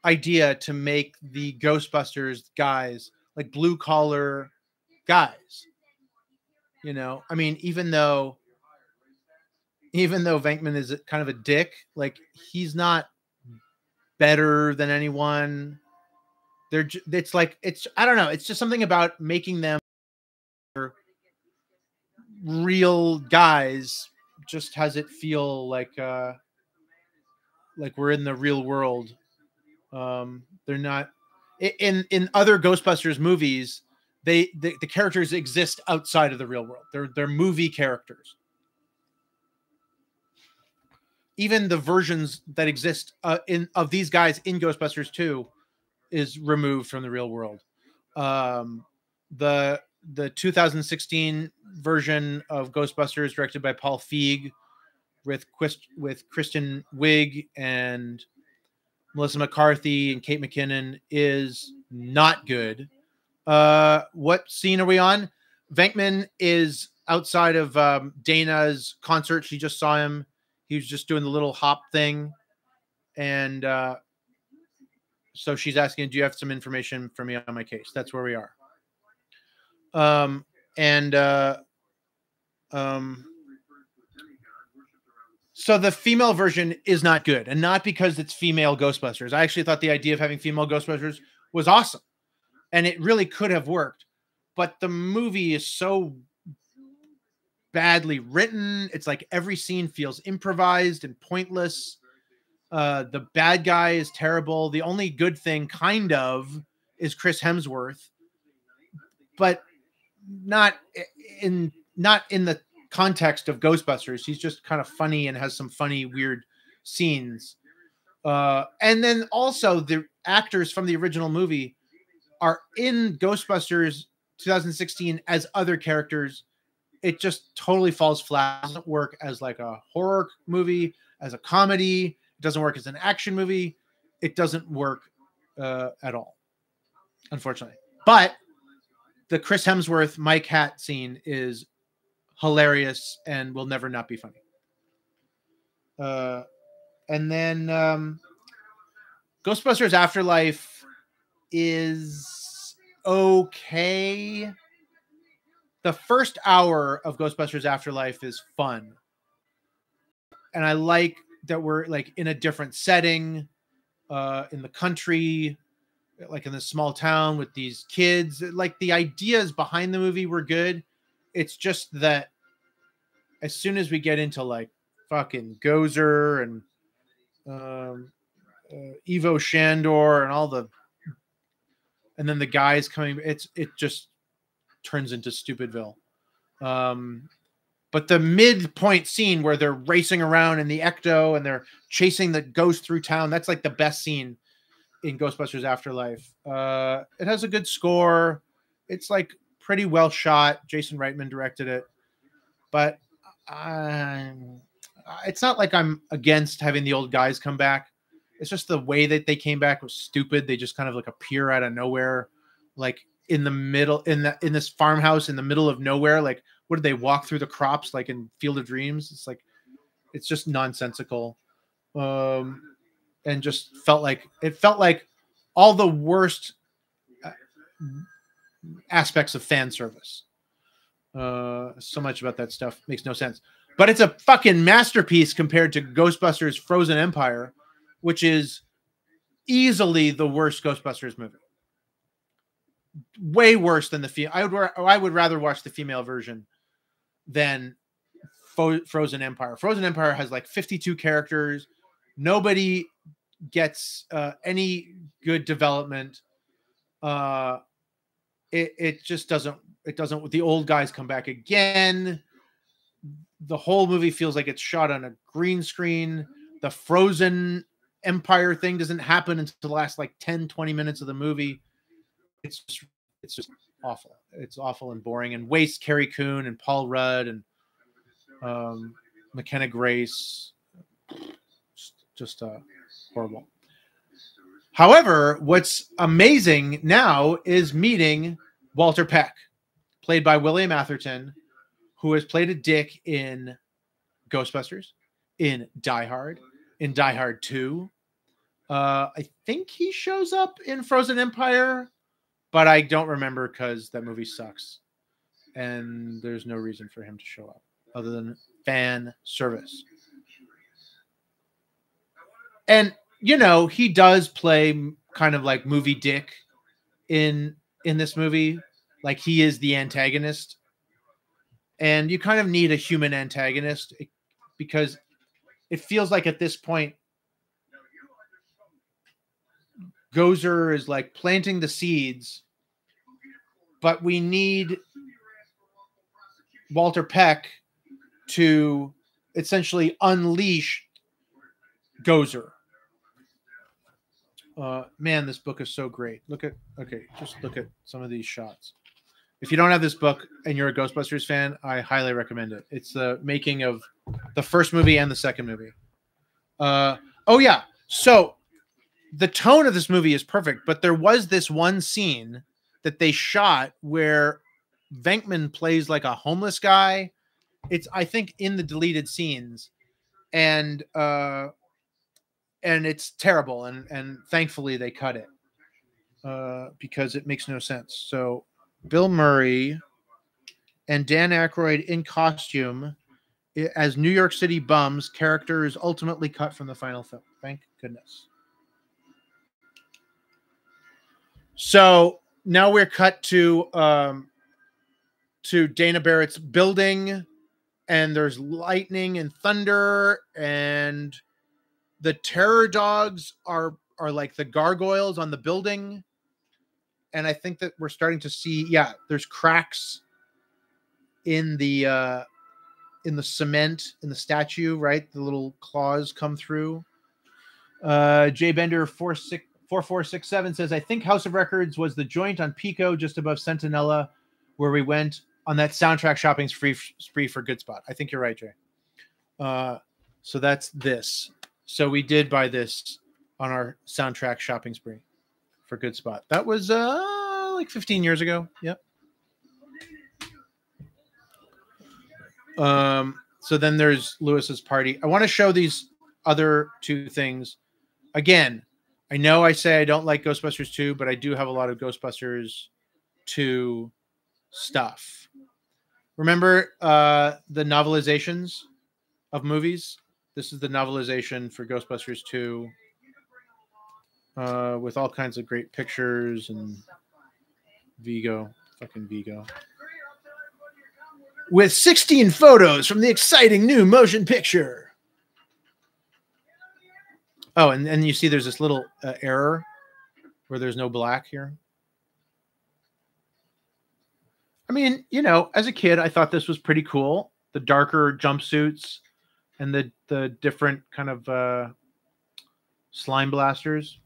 idea to make the Ghostbusters guys like blue collar guys. I mean, even though Venkman is kind of a dick, like he's not better than anyone. I don't know. It's just something about making them real guys just has it feel like we're in the real world. They're not in other Ghostbusters movies. The characters exist outside of the real world. They're movie characters. Even the versions that exist of these guys in Ghostbusters 2 is removed from the real world. The 2016 version of Ghostbusters, directed by Paul Feig, with Kristen Wiig and Melissa McCarthy and Kate McKinnon, is not good. What scene are we on? Venkman is outside of Dana's concert. She just saw him. He was just doing the little hop thing. And so she's asking, do you have some information for me on my case? That's where we are. So the female version is not good, and not because it's female Ghostbusters. I actually thought the idea of having female Ghostbusters was awesome, and it really could have worked. But the movie is so badly written. It's like every scene feels improvised and pointless. The bad guy is terrible. The only good thing, kind of, is Chris Hemsworth, but not in the context of Ghostbusters. He's just kind of funny and has some funny, weird scenes. And then also the actors from the original movie are in Ghostbusters 2016 as other characters. It just totally falls flat. It doesn't work as like a horror movie, as a comedy. It doesn't work as an action movie. It doesn't work at all, unfortunately. But the Chris Hemsworth Mike Hatt scene is hilarious and will never not be funny. And then Ghostbusters Afterlife is okay, the first hour of Ghostbusters Afterlife is fun. And I like that we're like in a different setting, in the country, like in this small town with these kids. Like the ideas behind the movie were good. It's just that as soon as we get into like fucking Gozer and Ivo Shandor and all the, and then the guys coming, it just turns into Stupidville. But the midpoint scene where they're racing around in the Ecto and they're chasing the ghost through town, that's like the best scene in Ghostbusters Afterlife. It has a good score. It's like pretty well shot. Jason Reitman directed it. But it's not like I'm against having the old guys come back. It's just the way that they came back was stupid. They just kind of like appear out of nowhere, like in the middle, in this farmhouse in the middle of nowhere. Like, what did they walk through the crops like in Field of Dreams? It's like, it's just nonsensical. And just felt like all the worst aspects of fan service. So much about that stuff makes no sense, but it's a fucking masterpiece compared to Ghostbusters Frozen Empire, which is easily the worst Ghostbusters movie. Way worse than I would rather watch the female version than Frozen Empire. Frozen Empire has like 52 characters. Nobody gets any good development. It just doesn't. It doesn't. The old guys come back again. The whole movie feels like it's shot on a green screen. The Frozen Empire thing doesn't happen until the last like 10-20 minutes of the movie. It's just awful. It's awful and boring and wastes Carrie Coon and Paul Rudd and McKenna Grace. Just horrible. However, what's amazing now is meeting Walter Peck, played by William Atherton, who has played a dick in Ghostbusters, in Die Hard, in Die Hard 2. I think he shows up in Frozen Empire, but I don't remember because that movie sucks. And there's no reason for him to show up other than fan service. And, you know, he does play kind of like movie dick in this movie. Like he is the antagonist. And you kind of need a human antagonist because it feels like at this point, Gozer is like planting the seeds, but we need Walter Peck to essentially unleash Gozer. Man, this book is so great. Just look at some of these shots. If you don't have this book and you're a Ghostbusters fan, I highly recommend it. It's the making of the first movie and the second movie. Oh yeah. So the tone of this movie is perfect, but there was this one scene that they shot where Venkman plays like a homeless guy. It's, I think, in the deleted scenes, and it's terrible. And thankfully they cut it because it makes no sense. So Bill Murray and Dan Aykroyd in costume as New York City bums, characters ultimately cut from the final film. Thank goodness. So now we're cut to Dana Barrett's building, and there's lightning and thunder, and the terror dogs are like the gargoyles on the building. And I think that we're starting to see, there's cracks in the cement in the statue, right? The little claws come through. Jay Bender 4467 says, I think House of Records was the joint on Pico just above Centinela where we went on that soundtrack shopping spree for Good Spot. I think you're right, Jay. So that's this. So we did buy this on our soundtrack shopping spree for Good Spot. That was like 15 years ago. Yep. So then there's Lewis's party. I want to show these other two things. Again, I know I say I don't like Ghostbusters 2, but I do have a lot of Ghostbusters 2 stuff. Remember the novelizations of movies? This is the novelization for Ghostbusters 2 with all kinds of great pictures and Vigo. Fucking Vigo. With 16 photos from the exciting new motion picture. Oh, and you see there's this little error where there's no black here. I mean, you know, as a kid, I thought this was pretty cool. The darker jumpsuits and the different kind of slime blasters.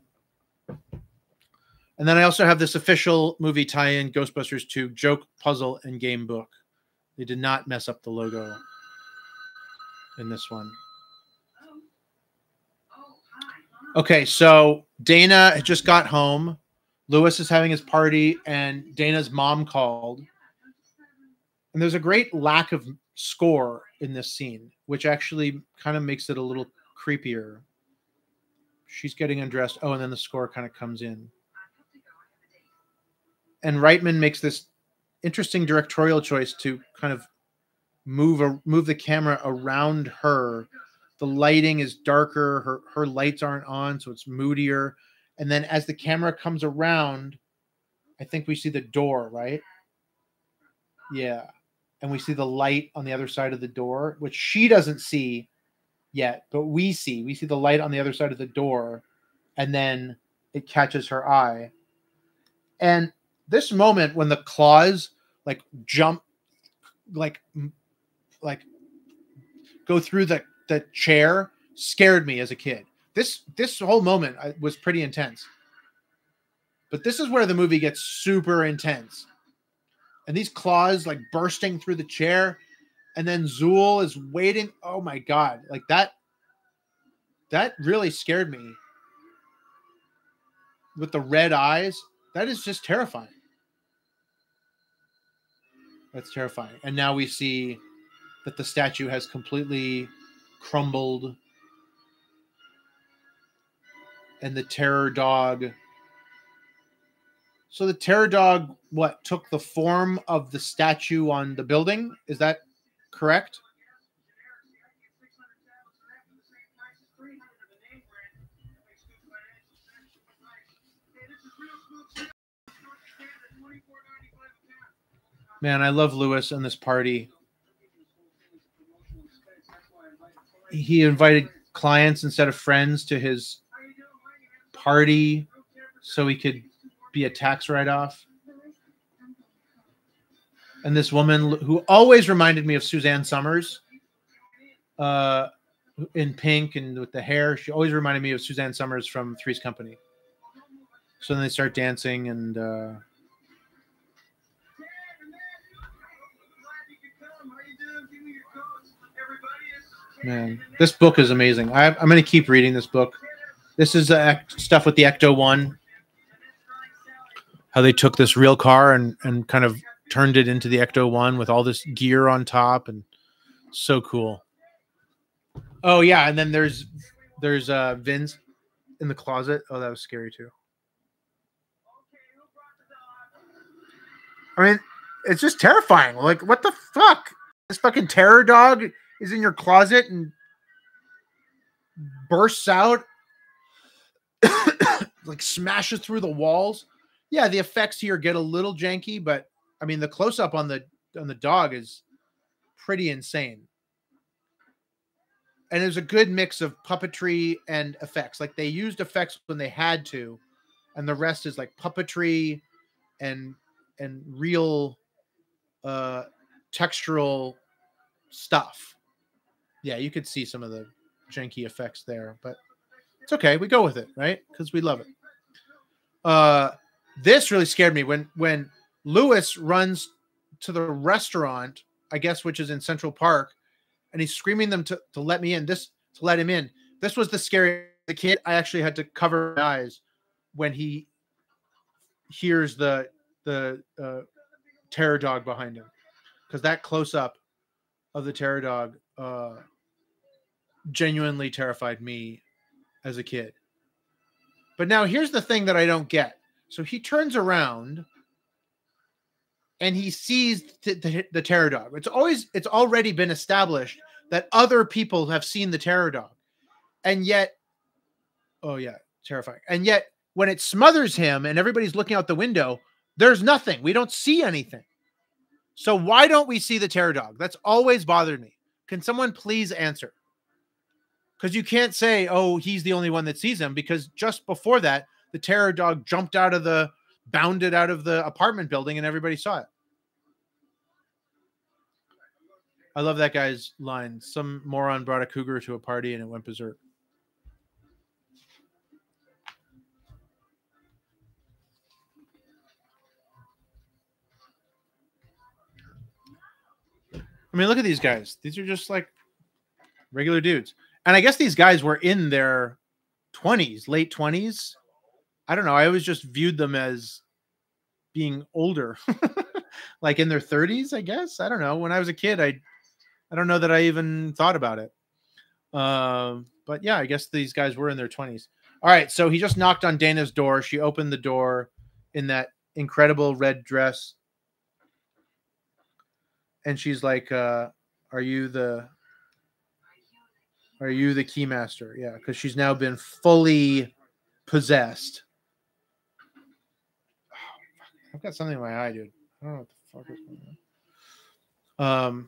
And then I also have this official movie tie-in, Ghostbusters 2 joke, puzzle, and game book. They did not mess up the logo in this one. Okay, so Dana had just got home. Lewis is having his party, and Dana's mom called. And there's a great lack of score in this scene, which actually kind of makes it a little creepier. She's getting undressed. Oh, and then the score kind of comes in. And Reitman makes this interesting directorial choice to kind of move the camera around her. The lighting is darker. Her lights aren't on, so it's moodier. And then as the camera comes around, I think we see the door, right? Yeah. And we see the light on the other side of the door, which she doesn't see yet, but we see. We see the light on the other side of the door, and then it catches her eye. And this moment when the claws like jump, like go through the chair scared me as a kid. This whole moment was pretty intense. But this is where the movie gets super intense. And these claws like bursting through the chair, and then Zool is waiting. Oh my God. Like that really scared me. With the red eyes, that is just terrifying. That's terrifying. And now we see that the statue has completely crumbled. And the terror dog. So the terror dog, what, took the form of the statue on the building? Is that correct? Man, I love Lewis and this party. He invited clients instead of friends to his party so he could be a tax write-off. And this woman who always reminded me of Suzanne Summers in pink and with the hair, she always reminded me of Suzanne Summers from Three's Company. So then they start dancing and man, this book is amazing. I'm going to keep reading this book. This is stuff with the Ecto-1. How they took this real car and kind of turned it into the Ecto-1 with all this gear on top, and so cool. Oh yeah, and then there's Vince in the closet. Oh, that was scary too. I mean, it's just terrifying. Like, what the fuck? This fucking terror dog is in your closet and bursts out, like smashes through the walls. Yeah, the effects here get a little janky, but I mean the close-up on the dog is pretty insane. And there's a good mix of puppetry and effects. Like they used effects when they had to, and the rest is like puppetry and real textural stuff. Yeah, you could see some of the janky effects there, but it's okay. We go with it, right? Because we love it. This really scared me when Lewis runs to the restaurant, I guess, which is in Central Park, and he's screaming them to let me in. To let him in. This was the scary. The kid, I actually had to cover my eyes when he hears the terror dog behind him, because that close up of the terror dog genuinely terrified me as a kid. But now here's the thing that I don't get. So he turns around and he sees the terror dog. It's already been established that other people have seen the terror dog. And yet, oh yeah, terrifying. And yet when it smothers him and everybody's looking out the window, there's nothing. We don't see anything. So why don't we see the terror dog? That's always bothered me. Can someone please answer? Because you can't say, oh, he's the only one that sees him, because just before that, the terror dog bounded out of the apartment building and everybody saw it. I love that guy's line. Some moron brought a cougar to a party and it went berserk. I mean, look at these guys. These are just like regular dudes. And I guess these guys were in their 20s, late 20s. I don't know. I always just viewed them as being older, like in their 30s, I guess. I don't know. When I was a kid, I don't know that I even thought about it. But yeah, I guess these guys were in their 20s. All right. So he just knocked on Dana's door. She opened the door in that incredible red dress. And she's like, are you the keymaster? Yeah, because she's now been fully possessed. Oh, I've got something in my eye, dude. I don't know what the fuck is going on.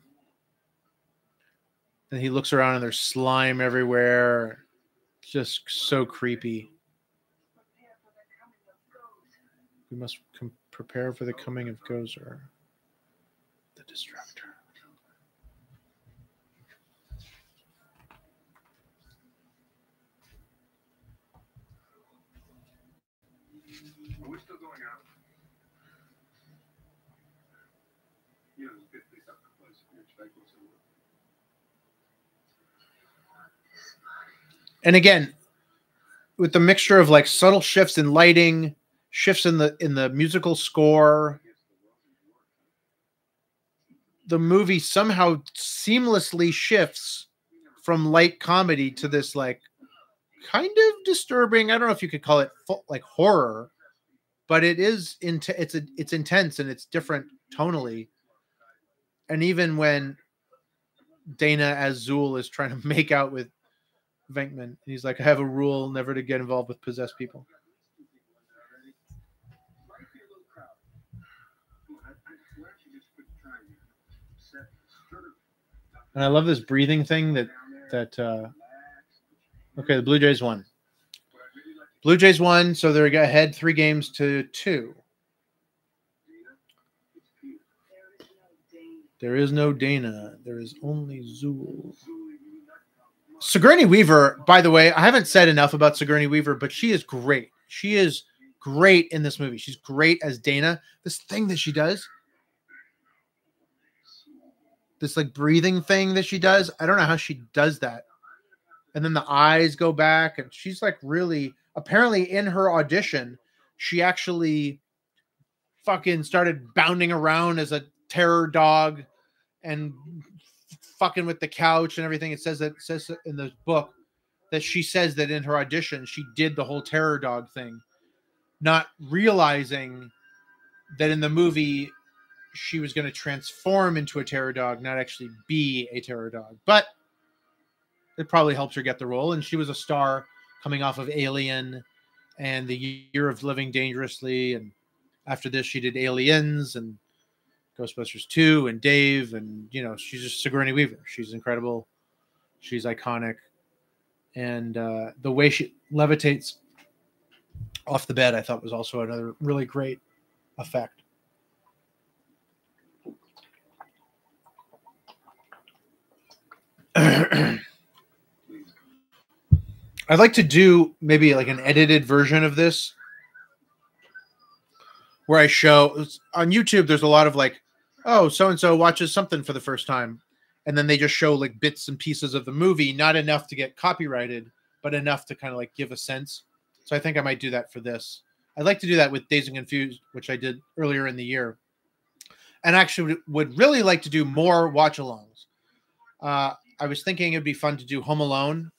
And he looks around and there's slime everywhere. Just so creepy. We must prepare for the coming of Gozer, the Disruptor. Are we still going out? You know, good place up the place if you're expecting someone. And again, with the mixture of like subtle shifts in lighting, shifts in the musical score, the movie somehow seamlessly shifts from light comedy to this like kind of disturbing. I don't know if you could call it like horror, but it is it's intense and it's different tonally. And even when Dana as Zool is trying to make out with Venkman, he's like, I have a rule never to get involved with possessed people. And I love this breathing thing that okay, the Blue Jays won. Blue Jays won, so they're ahead 3-2. There is no Dana. There is only Zool. Sigourney Weaver, by the way, I haven't said enough about Sigourney Weaver, but she is great. She is great in this movie. She's great as Dana. This thing that she does, this like breathing thing that she does, I don't know how she does that. And then the eyes go back, and she's like really, apparently in her audition, she actually fucking started bounding around as a terror dog and fucking with the couch and everything. It says in the book that she says that in her audition, she did the whole terror dog thing, not realizing that in the movie she was going to transform into a terror dog, not actually be a terror dog. But it probably helps her get the role. And she was a star coming off of Alien and The Year of Living Dangerously. And after this, she did Aliens and Ghostbusters 2 and Dave. And, you know, she's just Sigourney Weaver. She's incredible. She's iconic. And the way she levitates off the bed, I thought was also another really great effect. I'd like to do maybe like an edited version of this where I show on YouTube. There's a lot of like, oh, so-and-so watches something for the first time. And then they just show like bits and pieces of the movie, not enough to get copyrighted, but enough to kind of like give a sense. So I think I might do that for this. I'd like to do that with Dazed and Confused, which I did earlier in the year. And actually would really like to do more watch-alongs. I was thinking it'd be fun to do Home Alone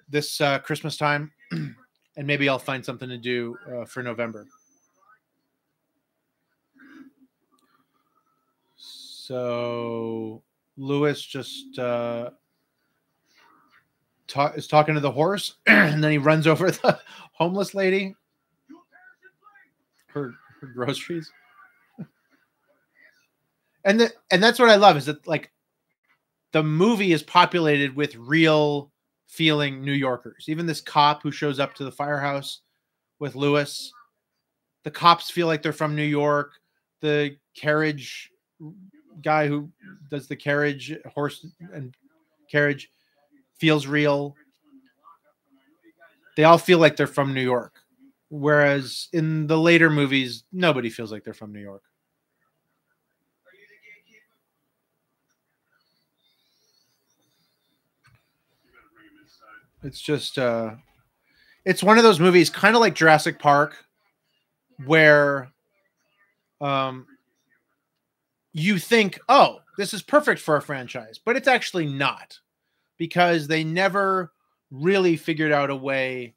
this Christmas time, and maybe I'll find something to do for November. So Lewis just is talking to the horse, and then he runs over the homeless lady, her groceries. And that's what I love, is that like the movie is populated with real feeling New Yorkers. Even this cop who shows up to the firehouse with Lewis, the cops feel like they're from New York. The carriage guy who does the carriage, horse and carriage, feels real. They all feel like they're from New York. Whereas in the later movies, nobody feels like they're from New York. It's just, it's one of those movies, kind of like Jurassic Park, where you think, oh, this is perfect for a franchise, but it's actually not, because they never really figured out a way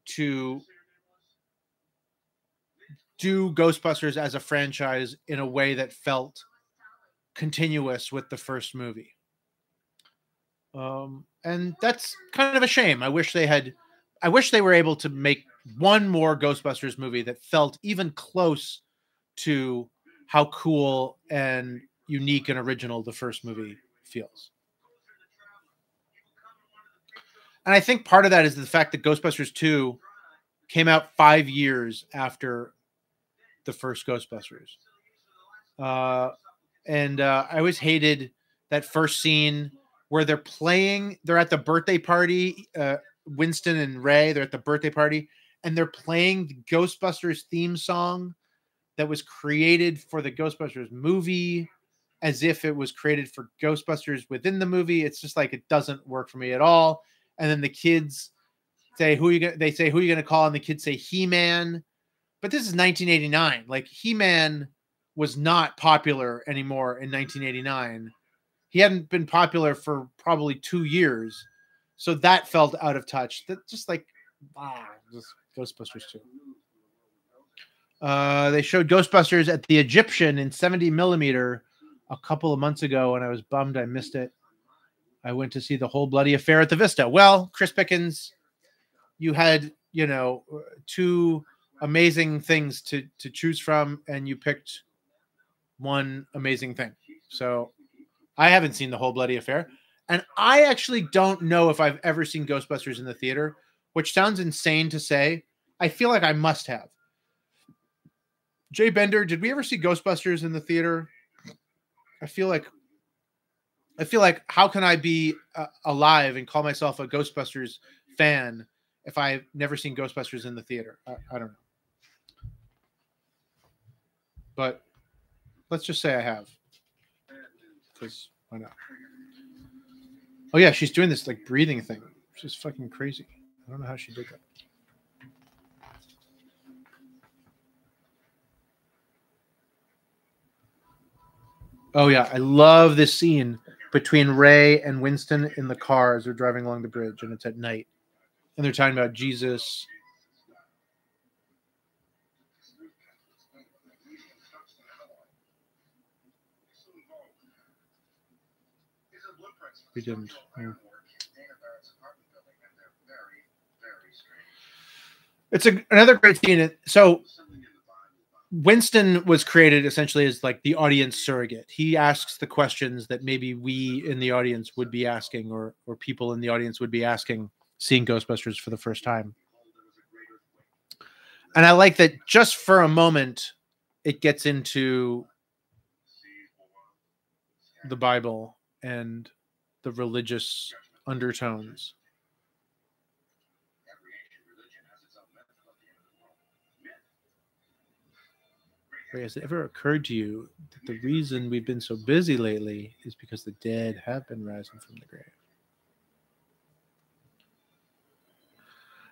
to do Ghostbusters as a franchise in a way that felt continuous with the first movie. And that's kind of a shame. I wish they were able to make one more Ghostbusters movie that felt even close to how cool and unique and original the first movie feels. And I think part of that is the fact that Ghostbusters 2 came out 5 years after the first Ghostbusters. And I always hated that first scene where they're at the birthday party, Winston and Ray, they're at the birthday party, and they're playing the Ghostbusters theme song that was created for the Ghostbusters movie, as if it was created for Ghostbusters within the movie. It's just like, it doesn't work for me at all. And then the kids say, who are you going to call? And the kids say He-Man. But this is 1989. Like, He-Man was not popular anymore in 1989. He hadn't been popular for probably 2 years. So that felt out of touch. That just like, just Ghostbusters 2. They showed Ghostbusters at the Egyptian in 70 millimeter a couple of months ago, and I was bummed I missed it. I went to see The Whole Bloody Affair at the Vista. Well, Chris Pickens, you had, two amazing things to choose from, and you picked one amazing thing. So I haven't seen The Whole Bloody Affair, and I actually don't know if I've ever seen Ghostbusters in the theater, which sounds insane to say. I feel like I must have. Jay Bender, did we ever see Ghostbusters in the theater? I feel like how can I be alive and call myself a Ghostbusters fan if I've never seen Ghostbusters in the theater? I don't know. But let's just say I have. Because why not? Oh yeah, she's doing this like breathing thing. Which is fucking crazy. I don't know how she did that. Oh yeah, I love this scene between Ray and Winston in the car as they're driving along the bridge, and it's at night, and they're talking about Jesus. We didn't. Yeah. It's another great scene. So Winston was created essentially as like the audience surrogate. He asks the questions that maybe we in the audience would be asking, or people in the audience would be asking, seeing Ghostbusters for the first time. And I like that just for a moment, it gets into the Bible and the religious undertones. Has it ever occurred to you that the reason we've been so busy lately is because the dead have been rising from the grave?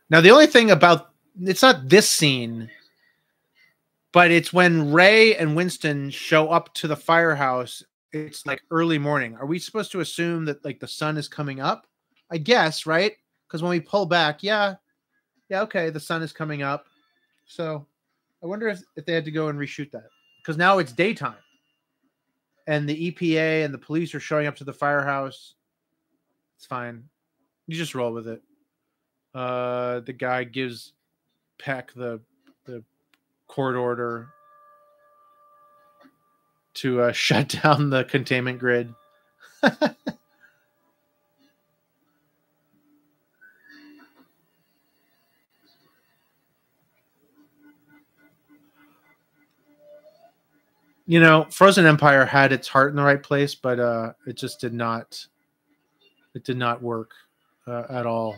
Now, the only thing about it's not this scene, but it's when Ray and Winston show up to the firehouse. It's like early morning. Are we supposed to assume that like the sun is coming up? I guess, right? Because when we pull back, yeah, okay, the sun is coming up. So I wonder if they had to go and reshoot that, because now it's daytime. and the EPA and the police are showing up to the firehouse. It's fine. You just roll with it. The guy gives Peck the court order to shut down the containment grid. You know, Frozen Empire had its heart in the right place, but it just did not. It did not work at all.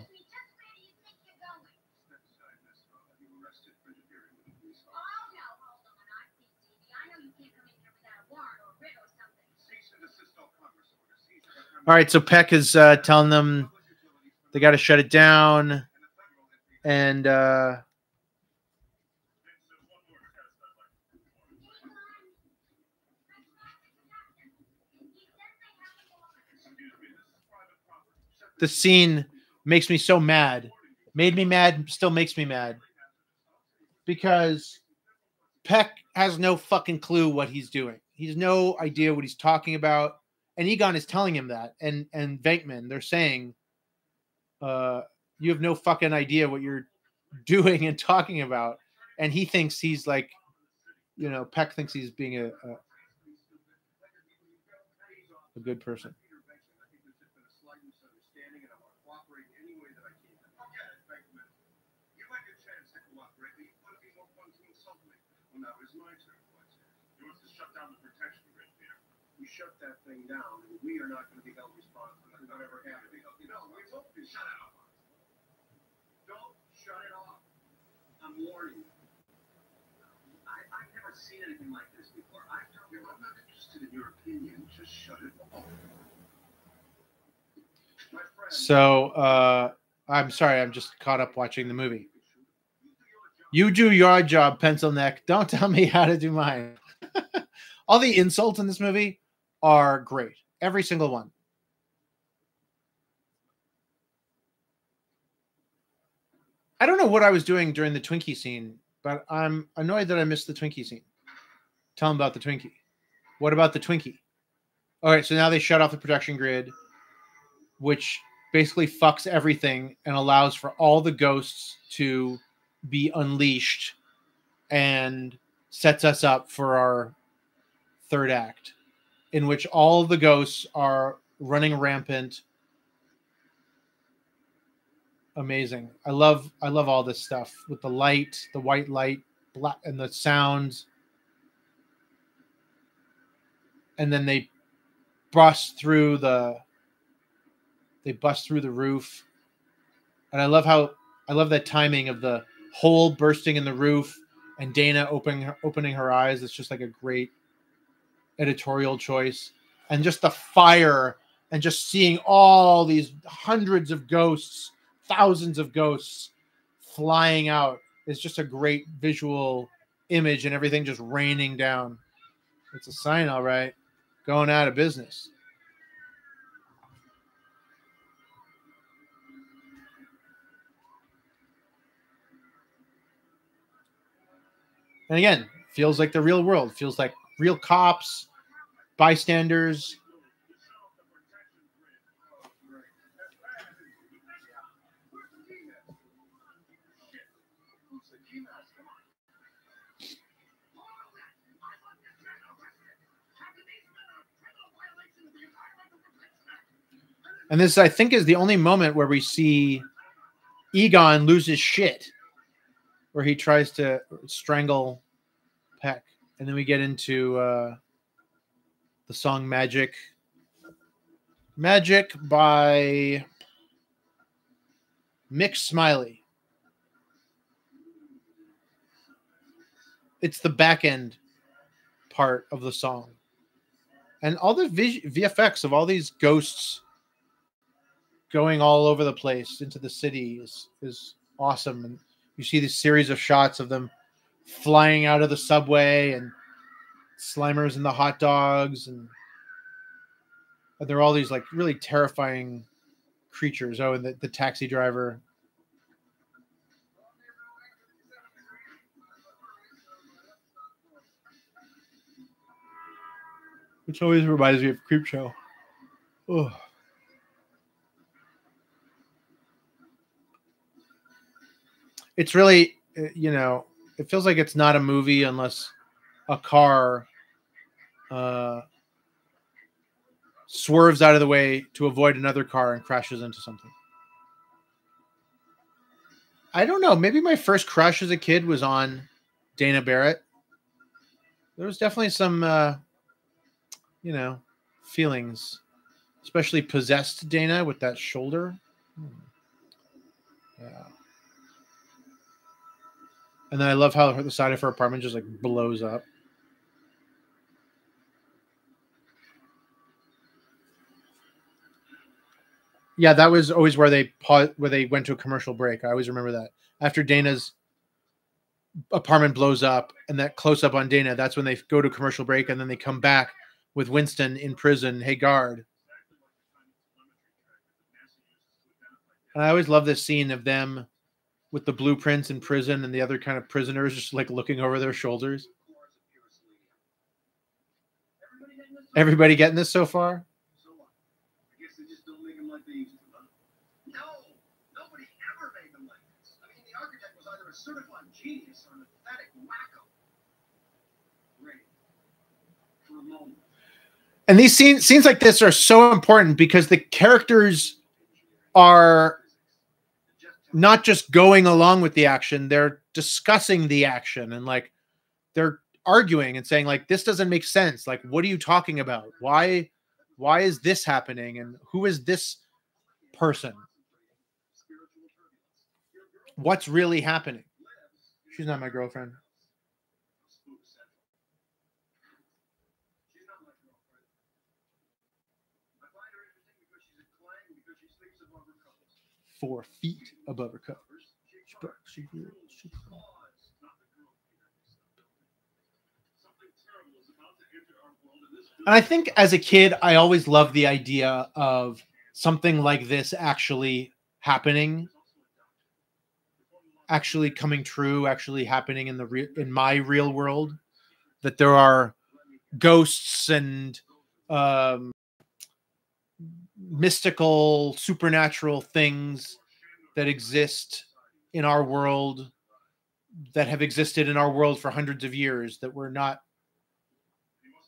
All right, so Peck is telling them they got to shut it down, and the scene makes me so mad. Made me mad, still makes me mad. Because Peck has no fucking clue what he's doing. He has no idea what he's talking about. And Egon is telling him that. And Venkman, they're saying, you have no fucking idea what you're doing and talking about. And he thinks he's like, you know, Peck thinks he's being a good person. Shut that thing down, and we are not going to be held responsible for whatever happens. No, we won't be. Shut it off. Don't shut it off. I'm warning you. I've never seen anything like this before. I'm not interested in your opinion. Just shut it off. So, I'm sorry, I'm just caught up watching the movie. You do your job, pencil neck. Don't tell me how to do mine. All the insults in this movie are great. Every single one. I don't know what I was doing during the Twinkie scene, but I'm annoyed that I missed the Twinkie scene. Tell them about the Twinkie. What about the Twinkie? All right, so now they shut off the production grid, which basically fucks everything and allows for all the ghosts to be unleashed and sets us up for our third act, in which all the ghosts are running rampant. Amazing. I love all this stuff with the light, the white light, black, and the sounds. And then they bust through the roof. And I love that timing of the hole bursting in the roof and Dana opening her eyes. It's just like a great editorial choice. And just the fire and just seeing all these hundreds of ghosts, thousands of ghosts flying out is just a great visual image, and everything just raining down. It's a sign, all right. Going out of business. And again, feels like the real world. Feels like real cops, bystanders. And this, I think, is the only moment where we see Egon lose his shit, where he tries to strangle Peck. And then we get into the song Magic. Magic by Mick Smiley. It's the back end part of the song. And all the VFX of all these ghosts going all over the place into the city is awesome. And you see this series of shots of them flying out of the subway and Slimers and the hot dogs, and they're all these like really terrifying creatures. Oh, and the taxi driver. Which always reminds me of Creepshow. Oh. It's really, you know, it feels like it's not a movie unless a car swerves out of the way to avoid another car and crashes into something. I don't know. Maybe my first crush as a kid was on Dana Barrett. There was definitely some, you know, feelings, especially possessed Dana with that shoulder. Yeah. And then I love how the side of her apartment just like blows up. Yeah, that was always where they went to a commercial break. I always remember that. After Dana's apartment blows up and that close up on Dana, that's when they go to commercial break and then they come back with Winston in prison. Hey, guard. And I always love this scene of them with the blueprints in prison and the other kind of prisoners just like looking over their shoulders. Everybody getting this so far? I guess they just don't make them like they used to, huh? No, nobody ever made them like this. I mean, the architect was either a certified genius or an pathetic wacko. Great. For a moment. And these scenes like this are so important because the characters are not just going along with the action, they're discussing the action and like they're arguing and saying like, this doesn't make sense. Like, what are you talking about? Why is this happening? And who is this person? What's really happening? She's not my girlfriend. She's not my girlfriend. I find her interesting because she's a clang, because she sleeps above her covers. 4 feet above her covers. She And I think as a kid, I always loved the idea of something like this actually happening, actually coming true, actually happening in my real world. That there are ghosts and mystical, supernatural things that exist in our world, that have existed in our world for hundreds of years, that we're not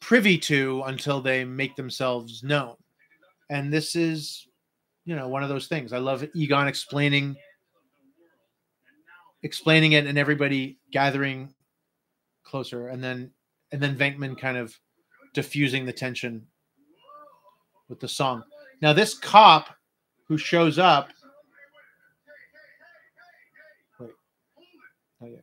privy to until they make themselves known. And this is, you know, one of those things. I love Egon explaining it and everybody gathering closer, and then Venkman kind of diffusing the tension with the song. Now this cop who shows up, wait, oh yeah.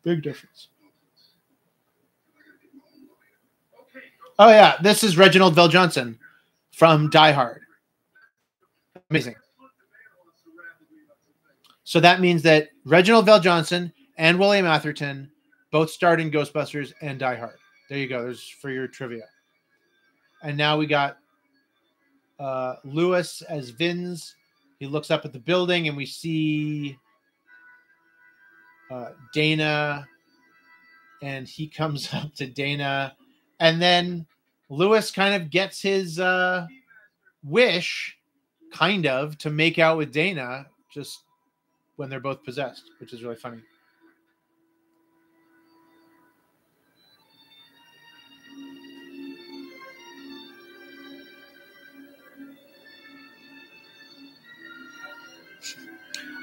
Big difference. Oh yeah, this is Reginald VelJohnson from Die Hard. Amazing. So that means that Reginald VelJohnson and William Atherton both starred in Ghostbusters and Die Hard. There you go. There's for your trivia. And now we got Lewis as Vince. He looks up at the building and we see Dana, and he comes up to Dana, and then Lewis kind of gets his wish, kind of, to make out with Dana just when they're both possessed, which is really funny.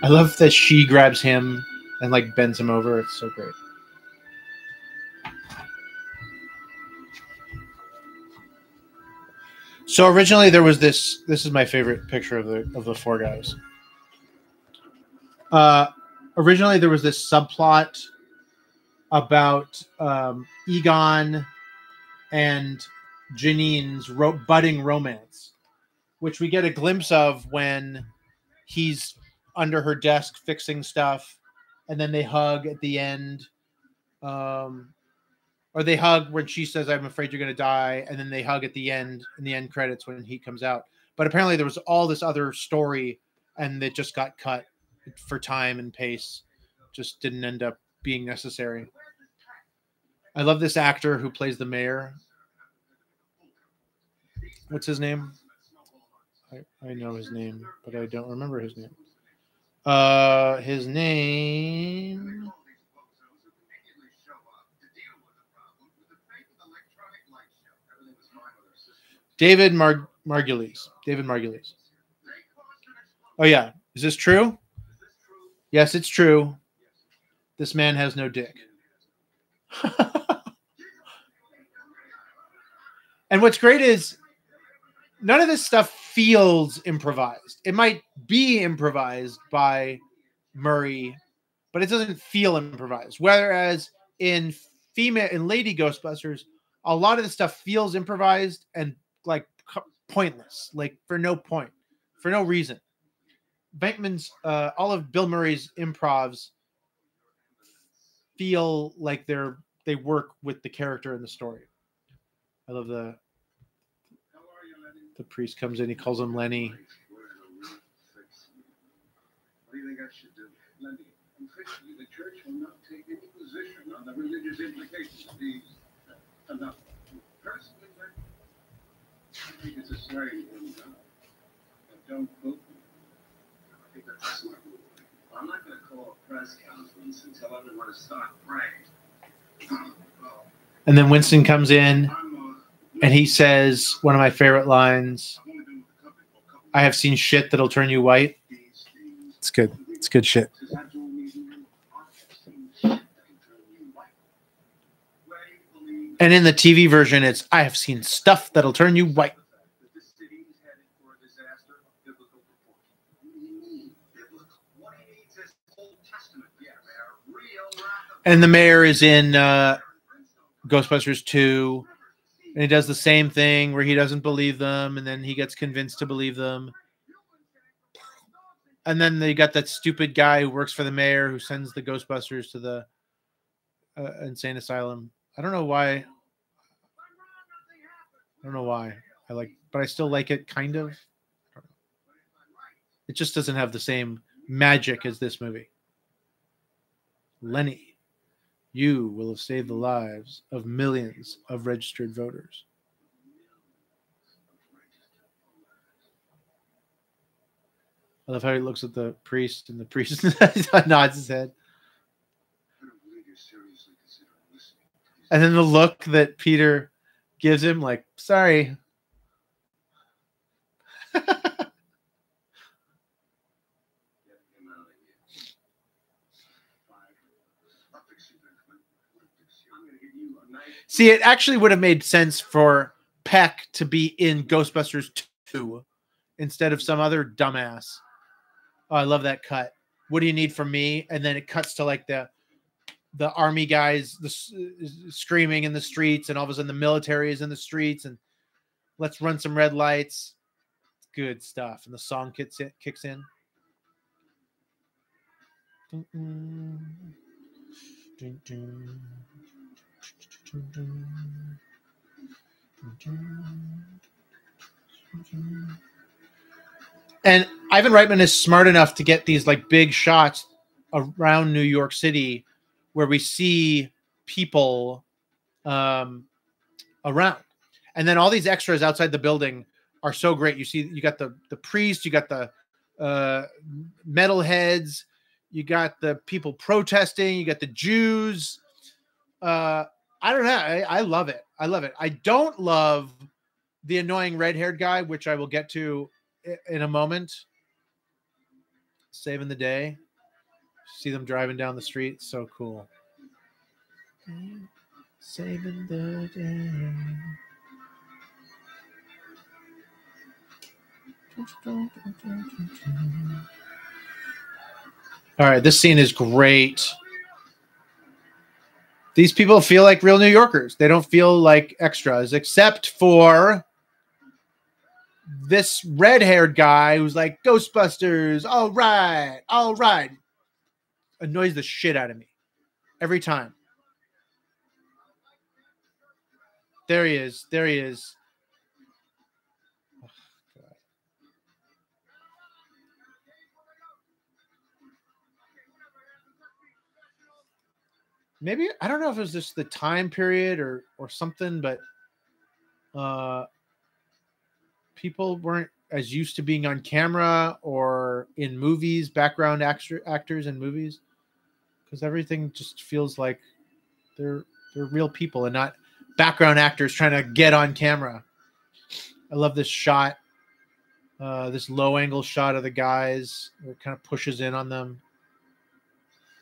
I love that she grabs him and like bends him over. It's so great. So originally there was this is my favorite picture of the four guys. Originally there was this subplot about Egon and Janine's budding romance, which we get a glimpse of when he's under her desk fixing stuff, and then they hug at the end. Or they hug when she says, "I'm afraid you're going to die," and then they hug at the end, in the end credits when he comes out. But apparently there was all this other story, and it just got cut for time and pace just didn't end up being necessary. I love this actor who plays the mayor. What's his name? I know his name, but I don't remember his name. His name. David Margulies. David Margulies. Oh yeah, is this true? Yes, it's true. This man has no dick. And what's great is none of this stuff feels improvised. It might be improvised by Murray, but it doesn't feel improvised. Whereas in Lady Ghostbusters, a lot of the stuff feels improvised and like pointless, like for no point, for no reason. Bankman's all of Bill Murray's improvs feel like they work with the character in the story. I love the priest comes in, he calls him Lenny. What do you think I should do? Lenny, officially, the church will not take any position on the religious implications of these. Enough. Personally, I think it's a swearing in God. But don't quote me. I think that's a smart move. I'm not going to call a press conference and tell everyone to stop praying. And then Winston comes in and he says one of my favorite lines, I have seen shit that'll turn you white. It's good. It's good shit. And in the TV version, it's I have seen stuff that'll turn you white. And the mayor is in Ghostbusters 2. And he does the same thing where he doesn't believe them, and then he gets convinced to believe them. And then they got that stupid guy who works for the mayor who sends the Ghostbusters to the insane asylum. I don't know why. But I still like it, kind of. It just doesn't have the same magic as this movie. Lenny. You will have saved the lives of millions of registered voters. I love how he looks at the priest, and the priest nods his head. And then the look that Peter gives him, like, sorry. See, it actually would have made sense for Peck to be in Ghostbusters 2 instead of some other dumbass. Oh, I love that cut. What do you need from me? And then it cuts to like the army guys screaming in the streets, and all of a sudden the military is in the streets, and let's run some red lights. Good stuff. And the song kicks in. And Ivan Reitman is smart enough to get these like big shots around New York City where we see people around. And then all these extras outside the building are so great. You got the priest, you got the metalheads, you got the people protesting, you got the Jews. I don't know. I love it. I love it. I don't love the annoying red-haired guy, which I will get to in a moment. Saving the day. See them driving down the street. So cool. Saving the day. All right, this scene is great. These people feel like real New Yorkers. They don't feel like extras, except for this red-haired guy who's like, Ghostbusters, all right, all right. Annoys the shit out of me every time. There he is. There he is. Oh, God. maybe, I don't know if it was just the time period or something, but people weren't as used to being on camera or in movies, background actors in movies, because everything just feels like they're real people and not background actors trying to get on camera. I love this shot, this low angle shot of the guys where it kind of pushes in on them.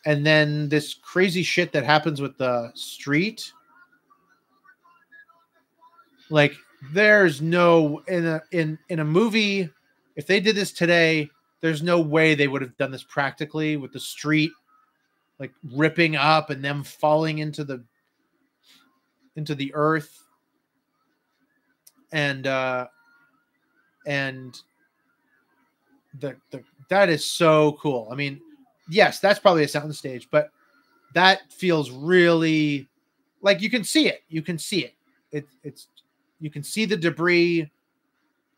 And then this crazy shit that happens with the street. Like, there's no, in a movie, if they did this today, there's no way they would have done this practically with the street like ripping up and them falling into the earth. And the that is so cool. I mean, yes, that's probably a soundstage, but that feels really like you can see it. You can see it. It's you can see the debris.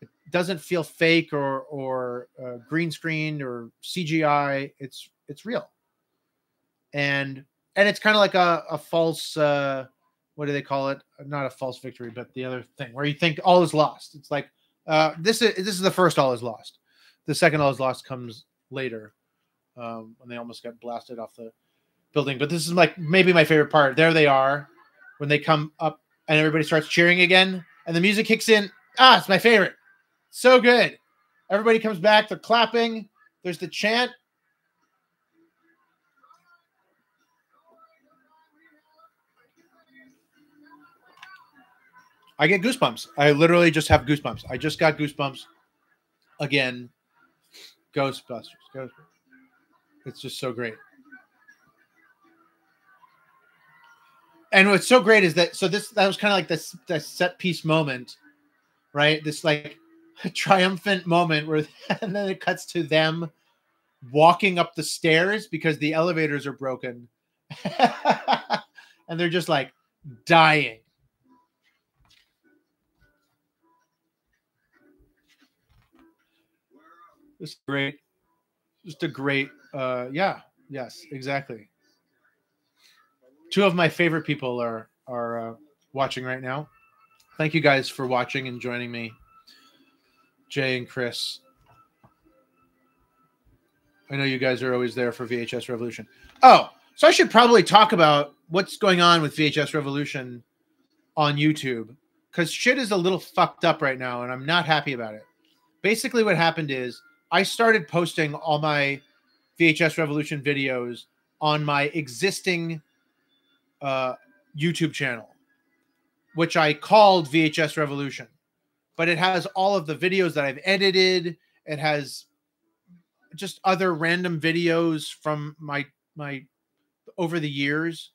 It doesn't feel fake or green screened or CGI. It's real. And it's kind of like a false, what do they call it? Not a false victory, but the other thing where you think all is lost. It's like, this is the first all is lost. The second all is lost comes later, when they almost got blasted off the building. But this is like maybe my favorite part. There they are when they come up and everybody starts cheering again and the music kicks in. Ah, it's my favorite. So good. Everybody comes back. They're clapping. There's the chant. I get goosebumps. I literally just have goosebumps. I just got goosebumps again. Ghostbusters. It's just so great. And what's so great is that, that was kind of like this set piece moment, right? This like triumphant moment where, and then it cuts to them walking up the stairs because the elevators are broken. And they're just like dying. It's great. Just a great, yes, exactly. Two of my favorite people are watching right now. Thank you guys for watching and joining me, Jay and Chris. I know you guys are always there for VHS Revolution. Oh, so I should probably talk about what's going on with VHS Revolution on YouTube, because shit is a little fucked up right now, and I'm not happy about it. Basically, what happened is I started posting all my VHS Revolution videos on my existing YouTube channel, which I called VHS Revolution, but it has all of the videos that I've edited. It has just other random videos from my over the years.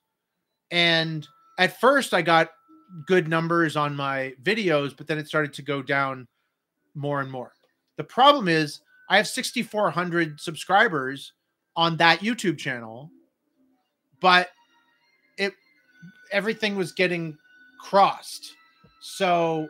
And at first I got good numbers on my videos, but then it started to go down more and more. The problem is I have 6,400 subscribers on that YouTube channel, but everything was getting crossed. So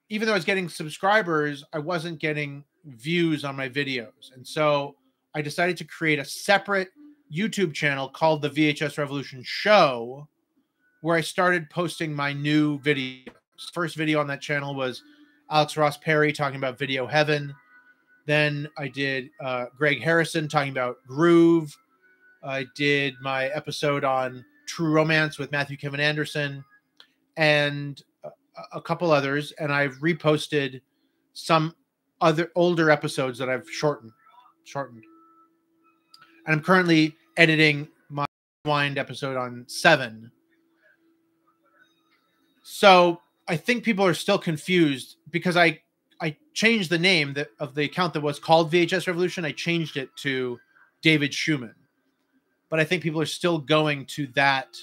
even though I was getting subscribers, I wasn't getting views on my videos. And so I decided to create a separate YouTube channel called the VHS Revolution Show, where I started posting my new videos. First video on that channel was Alex Ross Perry talking about Video Heaven. Then I did Greg Harrison talking about Groove. I did my episode on True Romance with Matthew Kevin Anderson and a couple others. And I've reposted some other older episodes that I've shortened. And I'm currently editing my Wind episode on 7. So I think people are still confused because I changed the name of the account that was called VHS Revolution. I changed it to David Schumann. But I think people are still going to that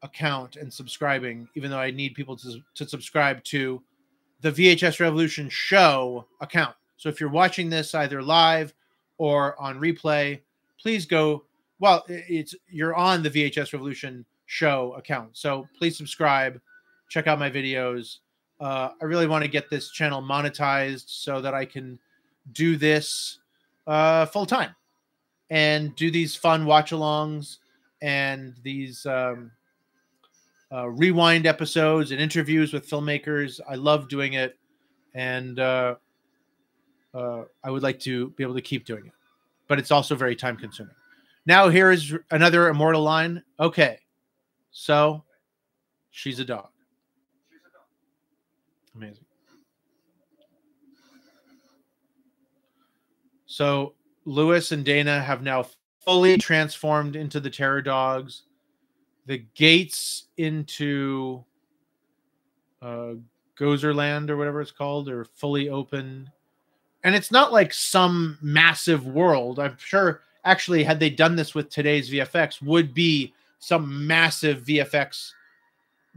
account and subscribing, even though I need people to subscribe to the VHS Revolution Show account. So if you're watching this either live or on replay, please go. Well, you're on the VHS Revolution Show account. So please subscribe, check out my videos. I really want to get this channel monetized so that I can do this full time and do these fun watch-alongs and these rewind episodes and interviews with filmmakers. I love doing it, and I would like to be able to keep doing it, but it's also very time consuming. Now here is another immortal line. Okay, so she's a dog. Amazing. So Lewis and Dana have now fully transformed into the Terror Dogs. The gates into Gozerland or whatever it's called are fully open. And it's not like some massive world. I'm sure, actually, had they done this with today's VFX, would be some massive VFX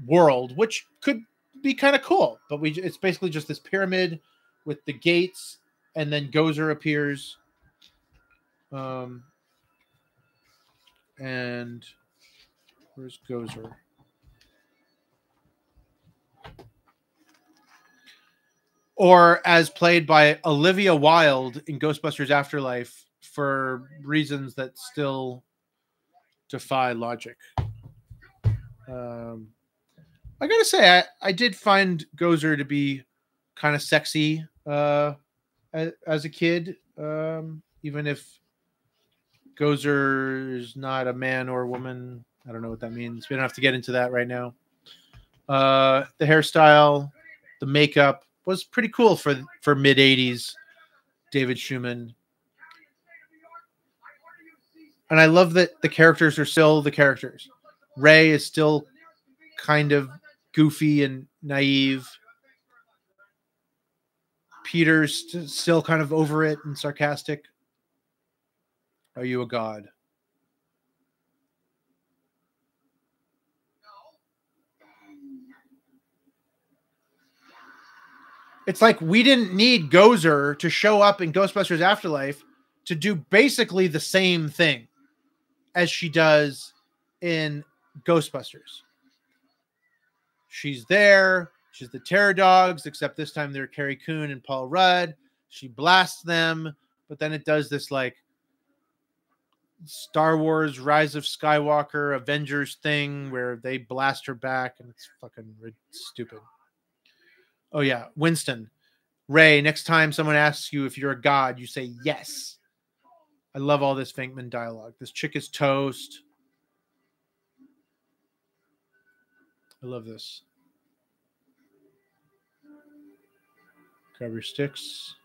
world, which could be kind of cool. But it's basically just this pyramid with the gates, and then Gozer appears. And where's Gozer? Or as played by Olivia Wilde in Ghostbusters Afterlife, for reasons that still defy logic. I gotta say, I did find Gozer to be kind of sexy as a kid, even if Gozer is not a man or a woman. I don't know what that means. We don't have to get into that right now. The hairstyle, the makeup was pretty cool for mid 80s David Schumann. And I love that the characters are still the characters. Ray is still kind of goofy and naive. Peter's still kind of over it and sarcastic. Are you a god? It's like we didn't need Gozer to show up in Ghostbusters Afterlife to do basically the same thing as she does in Ghostbusters. She's there. She's the Terror Dogs, except this time they're Carrie Coon and Paul Rudd. She blasts them, but then it does this like Star Wars Rise of Skywalker Avengers thing where they blast her back, and it's fucking stupid. Oh yeah, Winston. Ray, next time someone asks you if you're a god, you say yes. I love all this Venkman dialogue. This chick is toast. I love this. Grab your sticks.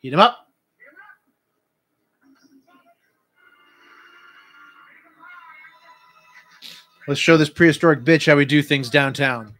Heat them up. Let's show this prehistoric bitch how we do things downtown.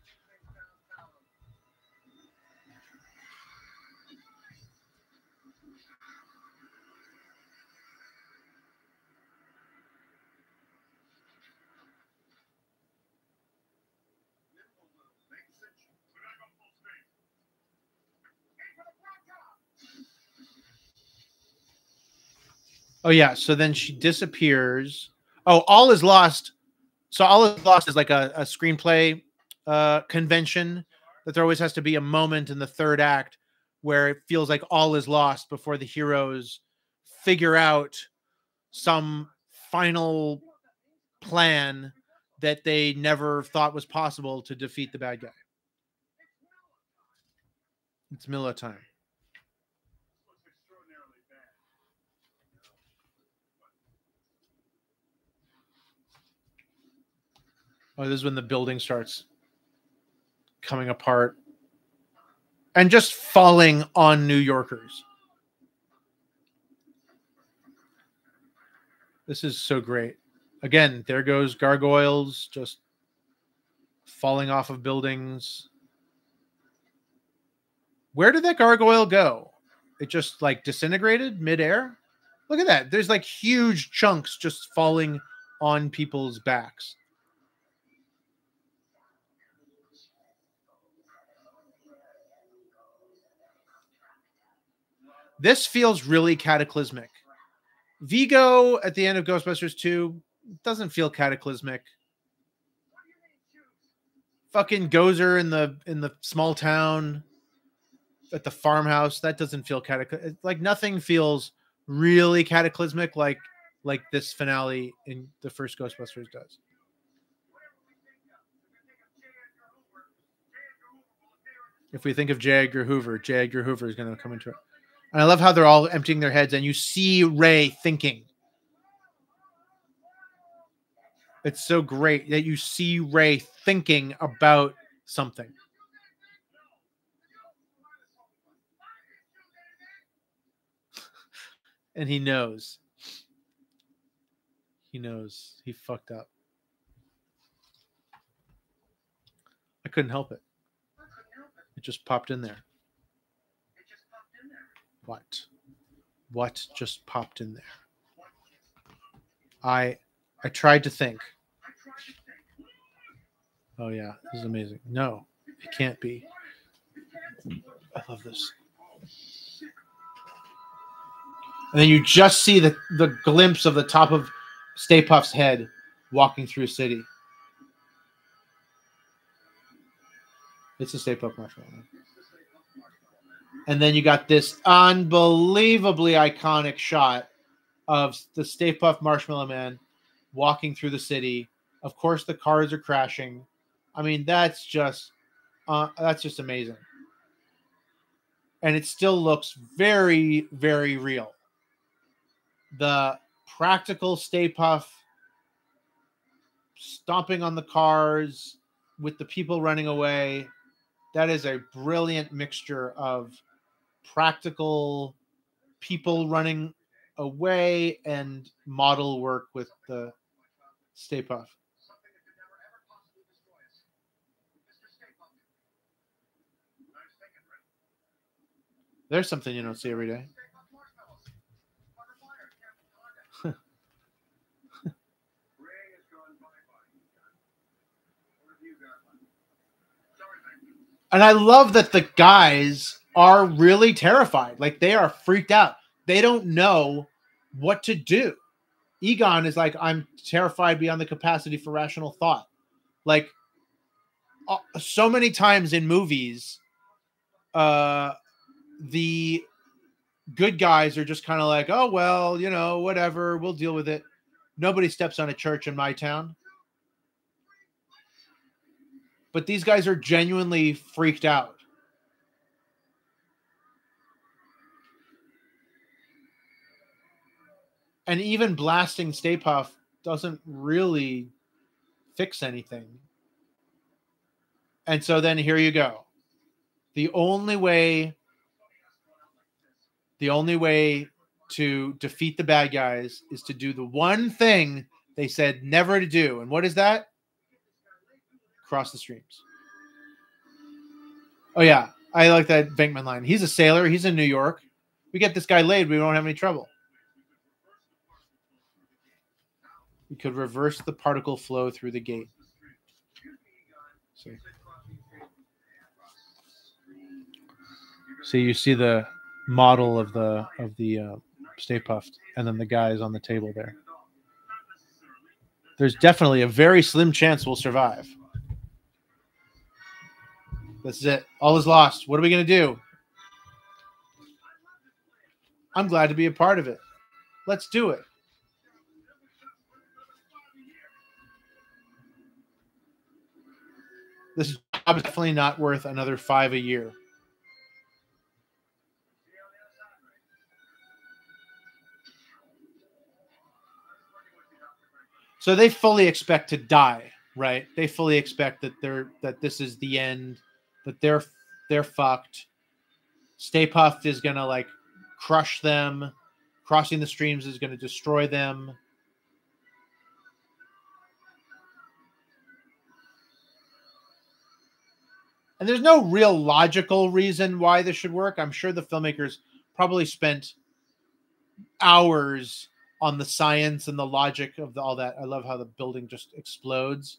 Oh, yeah. So then she disappears. Oh, All Is Lost. So All Is Lost is like a screenplay convention that there always has to be a moment in the third act where it feels like all is lost before the heroes figure out some final plan that they never thought was possible to defeat the bad guy. It's Milla time. Oh, this is when the building starts coming apart and just falling on New Yorkers. This is so great. Again, there goes gargoyles just falling off of buildings. Where did that gargoyle go? It just like disintegrated midair? Look at that. There's like huge chunks just falling on people's backs. This feels really cataclysmic. Vigo at the end of Ghostbusters 2 doesn't feel cataclysmic. Fucking Gozer in the small town at the farmhouse. That doesn't feel like nothing feels really cataclysmic like this finale in the first Ghostbusters does. If we think of J. Edgar Hoover is going to come into it. And I love how they're all emptying their heads and you see Ray thinking. It's so great that you see Ray thinking about something. And he knows. He knows. He fucked up. I couldn't help it. It just popped in there. What? What just popped in there? I tried to think. Oh yeah, this is amazing. No, it can't be. I love this. And then you just see the glimpse of the top of Stay Puft's head walking through city. It's a Stay Puft Marshmallow Man. And then you got this unbelievably iconic shot of the Stay Puft Marshmallow Man walking through the city. Of course, the cars are crashing. I mean, that's just amazing. And it still looks very, very real. The practical Stay Puft stomping on the cars with the people running away. That is a brilliant mixture of practical people running away and model work with the Stay Puft. There's something you don't see every day. And I love that the guys are really terrified. Like, they are freaked out. They don't know what to do. Egon is like, I'm terrified beyond the capacity for rational thought. Like, so many times in movies, the good guys are just kind of like, oh, well, you know, whatever, we'll deal with it. Nobody steps on a church in my town. But these guys are genuinely freaked out. And even blasting Stay Puft doesn't really fix anything. And so then here you go. The only way to defeat the bad guys is to do the one thing they said never to do. And what is that? Cross the streams. Oh, yeah. I like that Venkman line. He's a sailor. He's in New York. We get this guy laid. We don't have any trouble. We could reverse the particle flow through the gate. So you see the model of the Stay Puft, and then the guys on the table there. There's definitely a very slim chance we'll survive. This is it. All is lost. What are we going to do? I'm glad to be a part of it. Let's do it. This job is definitely not worth another $5 a year. So they fully expect to die, right? They fully expect that this is the end, that they're fucked. Stay Puft is gonna like crush them. Crossing the streams is gonna destroy them. And there's no real logical reason why this should work. I'm sure the filmmakers probably spent hours on the science and the logic of all that. I love how the building just explodes.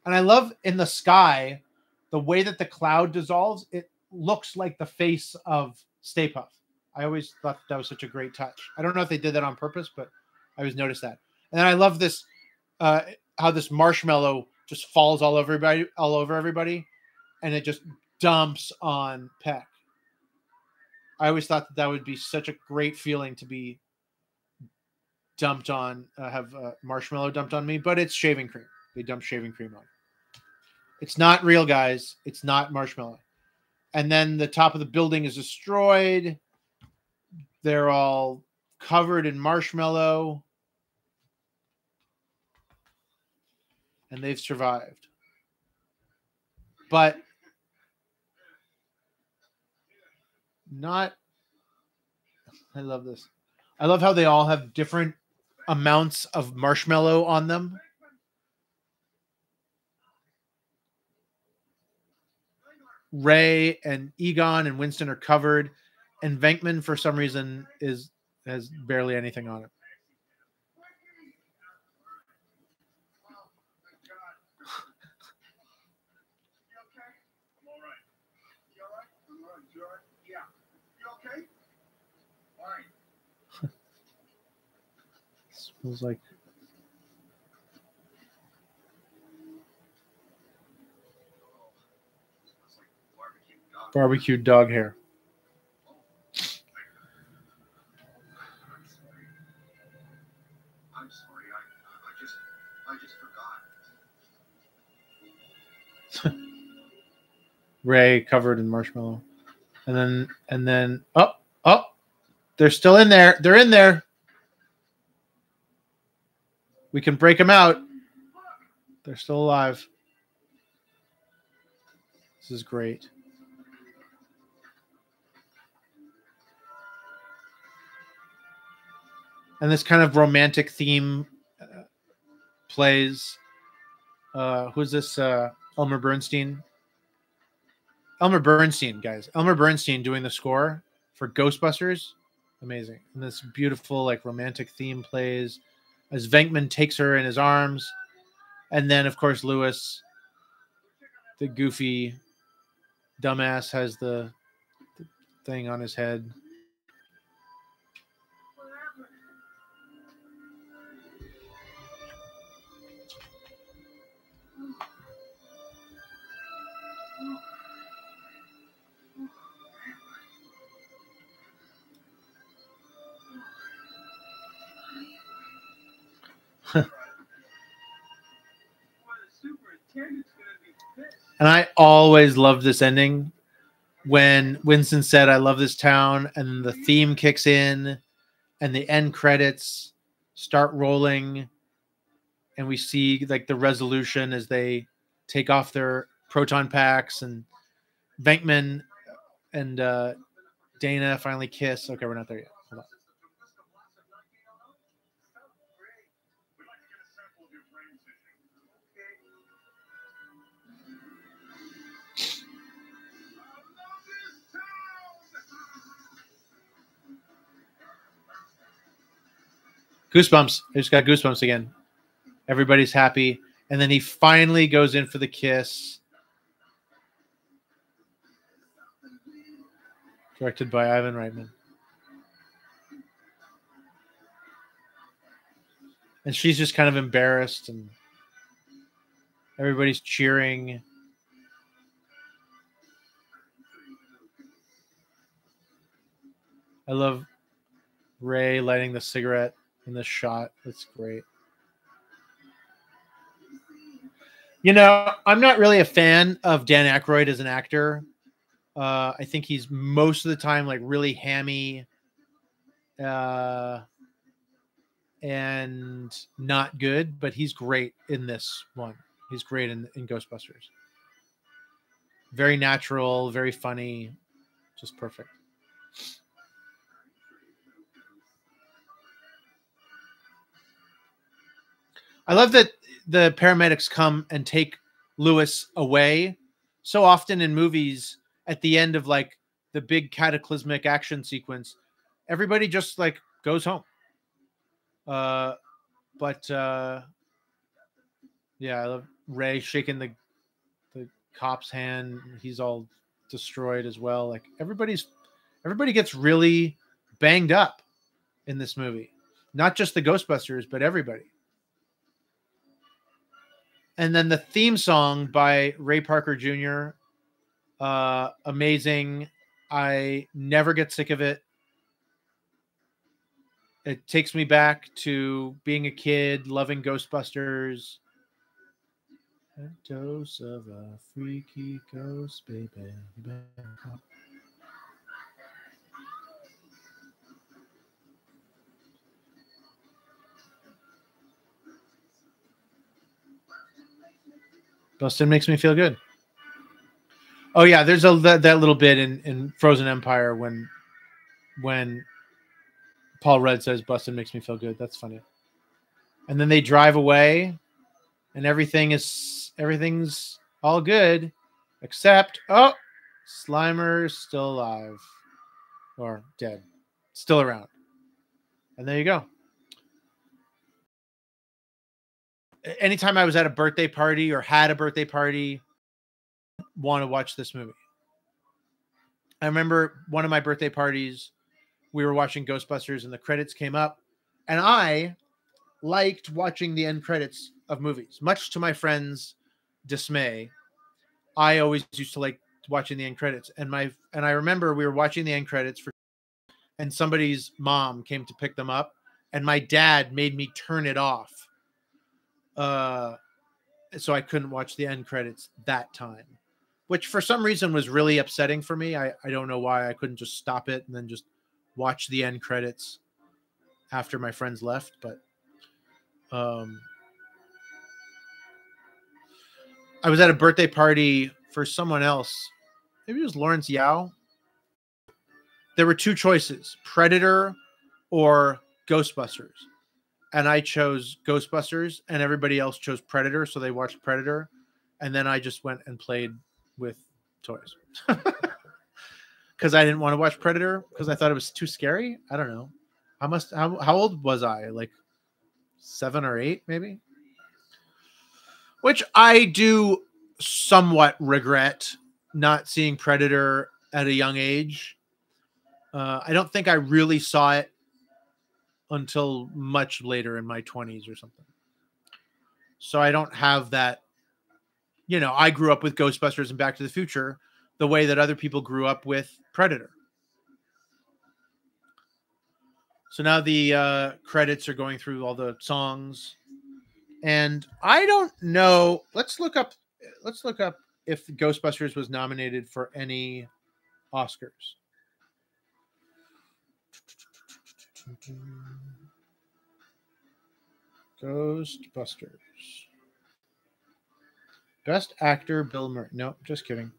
And I love in the sky, the way that the cloud dissolves, it looks like the face of Stay Puft. I always thought that was such a great touch. I don't know if they did that on purpose, but I always noticed that. And then I love this, how this marshmallow just falls all over everybody, and it just dumps on Peck. I always thought that would be such a great feeling to be dumped on, have marshmallow dumped on me, but it's shaving cream. They dump shaving cream on. It's not real, guys. It's not marshmallow. And then the top of the building is destroyed. They're all covered in marshmallow. And they've survived. But not... I love this. I love how they all have different amounts of marshmallow on them. Ray and Egon and Winston are covered, and Venkman, for some reason, has barely anything on it. Smells like barbecued dog hair. I'm sorry. I just forgot. Ray covered in marshmallow. And then oh, they're still in there. They're in there. We can break them out. They're still alive. This is great. And this kind of romantic theme plays. Who's this? Elmer Bernstein. Elmer Bernstein, guys. Elmer Bernstein doing the score for Ghostbusters. Amazing. And this beautiful, like, romantic theme plays as Venkman takes her in his arms. And then, of course, Lewis, the goofy dumbass, has the thing on his head. And I always loved this ending when Winston said, "I love this town," and the theme kicks in and the end credits start rolling, and we see like the resolution as they take off their proton packs, and Venkman and Dana finally kiss. Okay, we're not there yet. Hold on. Goosebumps. I just got goosebumps again. Everybody's happy. And then he finally goes in for the kiss. Directed by Ivan Reitman. And she's just kind of embarrassed, and everybody's cheering. I love Ray lighting the cigarette in this shot. It's great. You know, I'm not really a fan of Dan Aykroyd as an actor. I think he's most of the time like really hammy and not good, but he's great in this one. He's great in Ghostbusters. Very natural, very funny, just perfect. I love that the paramedics come and take Lewis away. So often in movies, at the end of like the big cataclysmic action sequence, everybody just like goes home. But yeah, I love Ray shaking the cop's hand. He's all destroyed as well. Like everybody gets really banged up in this movie. Not just the Ghostbusters, but everybody. And then the theme song by Ray Parker Jr. Amazing. I never get sick of it. It takes me back to being a kid, loving Ghostbusters. A dose of a freaky ghost, baby. Bustin makes me feel good. Oh yeah, there's that little bit in Frozen Empire when Paul Rudd says Bustin makes me feel good. That's funny. And then they drive away, and everything's all good, except Slimer's still alive or dead, still around. And there you go. Anytime I was at a birthday party or had a birthday party, want to watch this movie. I remember one of my birthday parties, we were watching Ghostbusters and the credits came up, and I liked watching the end credits of movies, much to my friends' dismay. I always used to like watching the end credits, and I remember we were watching the end credits and somebody's mom came to pick them up, and my dad made me turn it off. So I couldn't watch the end credits that time, which for some reason was really upsetting for me. I don't know why I couldn't just stop it and then just watch the end credits after my friends left. But I was at a birthday party for someone else. Maybe it was Lawrence Yao. There were two choices, Predator or Ghostbusters. And I chose Ghostbusters, and everybody else chose Predator, so they watched Predator. And then I just went and played with toys. Because I didn't want to watch Predator, because I thought it was too scary. I don't know. How old was I? Like 7 or 8, maybe? Which I do somewhat regret not seeing Predator at a young age. I don't think I really saw it until much later in my 20s or something. So I don't have that, I grew up with Ghostbusters and Back to the Future the way that other people grew up with Predator. So now the credits are going through all the songs, and I don't know. Let's look up if Ghostbusters was nominated for any Oscars. Ghostbusters. Best Actor, Bill Murray. No, just kidding.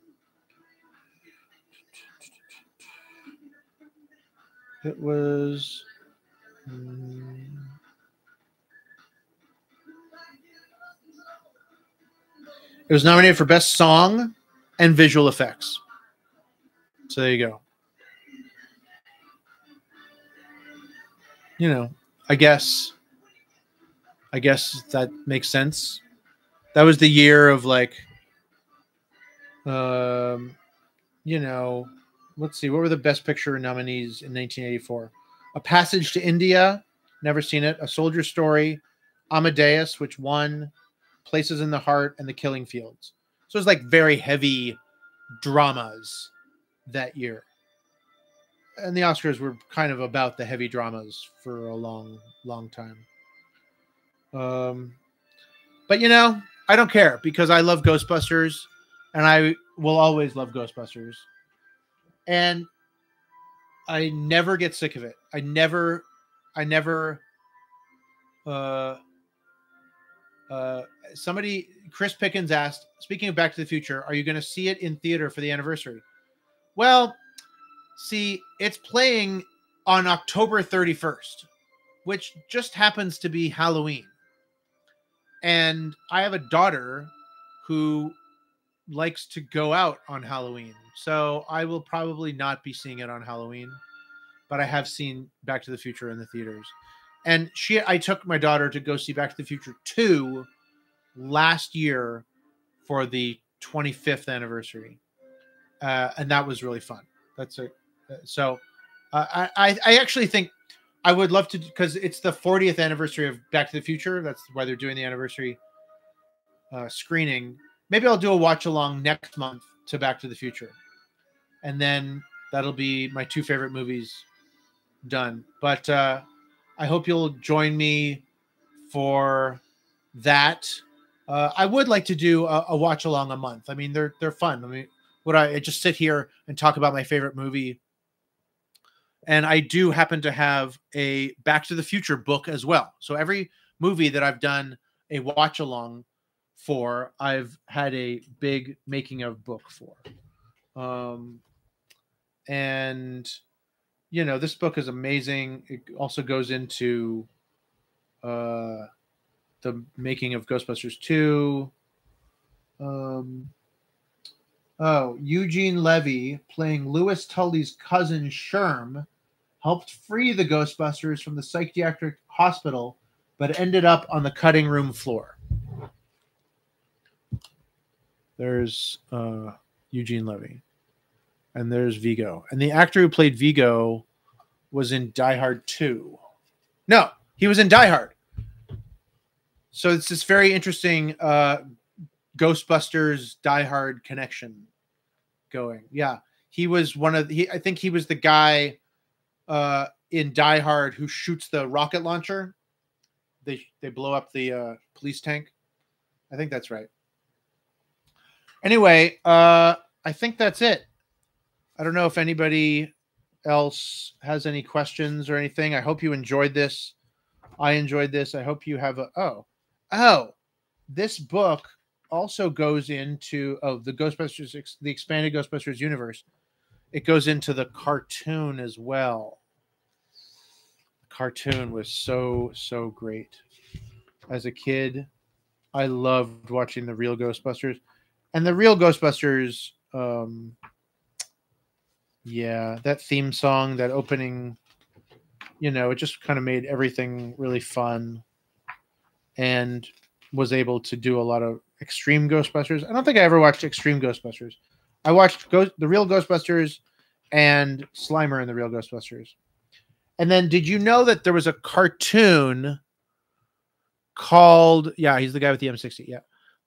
It was... It was nominated for Best Song and Visual Effects. So there you go. I guess that makes sense. That was the year of let's see, what were the Best Picture nominees in 1984? A Passage to India, never seen it. A Soldier's Story, Amadeus, which won, Places in the Heart, and The Killing Fields. So it was like very heavy dramas that year. And the Oscars were kind of about the heavy dramas for a long, long time. But I don't care, because I love Ghostbusters, and I will always love Ghostbusters. And I never get sick of it. Somebody, Chris Pickens asked, speaking of Back to the Future, are you going to see it in theater for the anniversary? Well, see, it's playing on October 31st, which just happens to be Halloween. And I have a daughter who likes to go out on Halloween. So I will probably not be seeing it on Halloween, but I have seen Back to the Future in the theaters. And I took my daughter to go see Back to the Future 2 last year for the 25th anniversary. And that was really fun. I actually think I would love to, because it's the 40th anniversary of Back to the Future. That's why they're doing the anniversary screening. Maybe I'll do a watch along next month to Back to the Future. And then that'll be my 2 favorite movies done. But I hope you'll join me for that. I would like to do a watch along a month. I mean, they're fun. I mean, would I just sit here and talk about my favorite movie? And I do happen to have a Back to the Future book as well. So every movie that I've done a watch along for, I've had a big making of book for. And you know, this book is amazing. It also goes into the making of Ghostbusters 2. Eugene Levy, playing Louis Tully's cousin Sherm, helped free the Ghostbusters from the psychiatric hospital, but ended up on the cutting room floor. There's Eugene Levy. And there's Vigo. And the actor who played Vigo was in Die Hard 2. No, he was in Die Hard. So it's this very interesting Ghostbusters Die Hard connection going. Yeah, he was I think he was the guy in Die Hard who shoots the rocket launcher. They blow up the police tank. I think that's right. Anyway, I think that's it. I don't know if anybody else has any questions or anything. I hope you enjoyed this. I enjoyed this. I hope you have this book also goes into the Ghostbusters, the expanded Ghostbusters universe. It goes into the cartoon as well. The cartoon was so great. As a kid, I loved watching the real Ghostbusters. And the real Ghostbusters, yeah, that theme song, that opening, you know, it just kind of made everything really fun, and was able to do a lot of Extreme Ghostbusters. I don't think I ever watched Extreme Ghostbusters. I watched the real Ghostbusters and Slimer and the real Ghostbusters. And then did you know that there was a cartoon called, yeah, he's the guy with the M60. Yeah.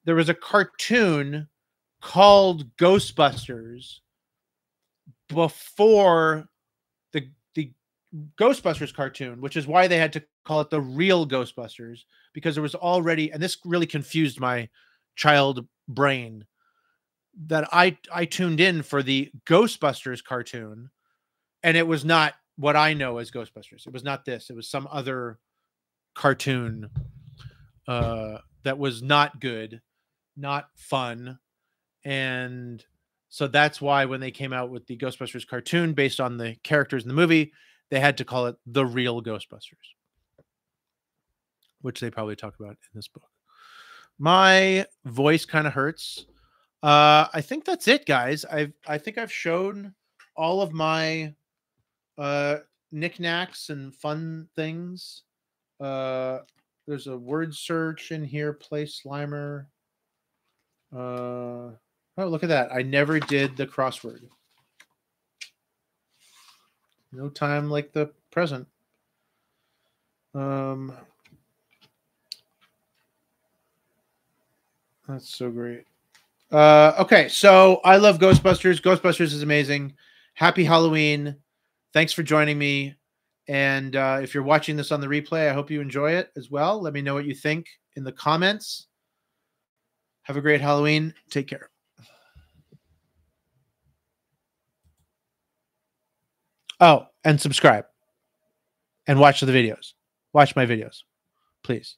There was a cartoon called Ghostbusters before the Ghostbusters cartoon, which is why they had to call it the real Ghostbusters, because there was already, and this really confused my child brain, that I tuned in for the Ghostbusters cartoon, and it was not what I know as Ghostbusters. It was not this. It was some other cartoon that was not good, not fun. And so that's why when they came out with the Ghostbusters cartoon based on the characters in the movie, they had to call it the real Ghostbusters, which they probably talk about in this book. My voice kind of hurts. I think that's it, guys. I think I've shown all of my knickknacks and fun things. There's a word search in here. Play Slimer. Oh, look at that. I never did the crossword. No time like the present. That's so great. Okay, so I love Ghostbusters. Ghostbusters is amazing. Happy Halloween. Thanks for joining me. And if you're watching this on the replay, I hope you enjoy it as well. Let me know what you think in the comments. Have a great Halloween. Take care. Oh, and subscribe. And watch the videos. Watch my videos, please.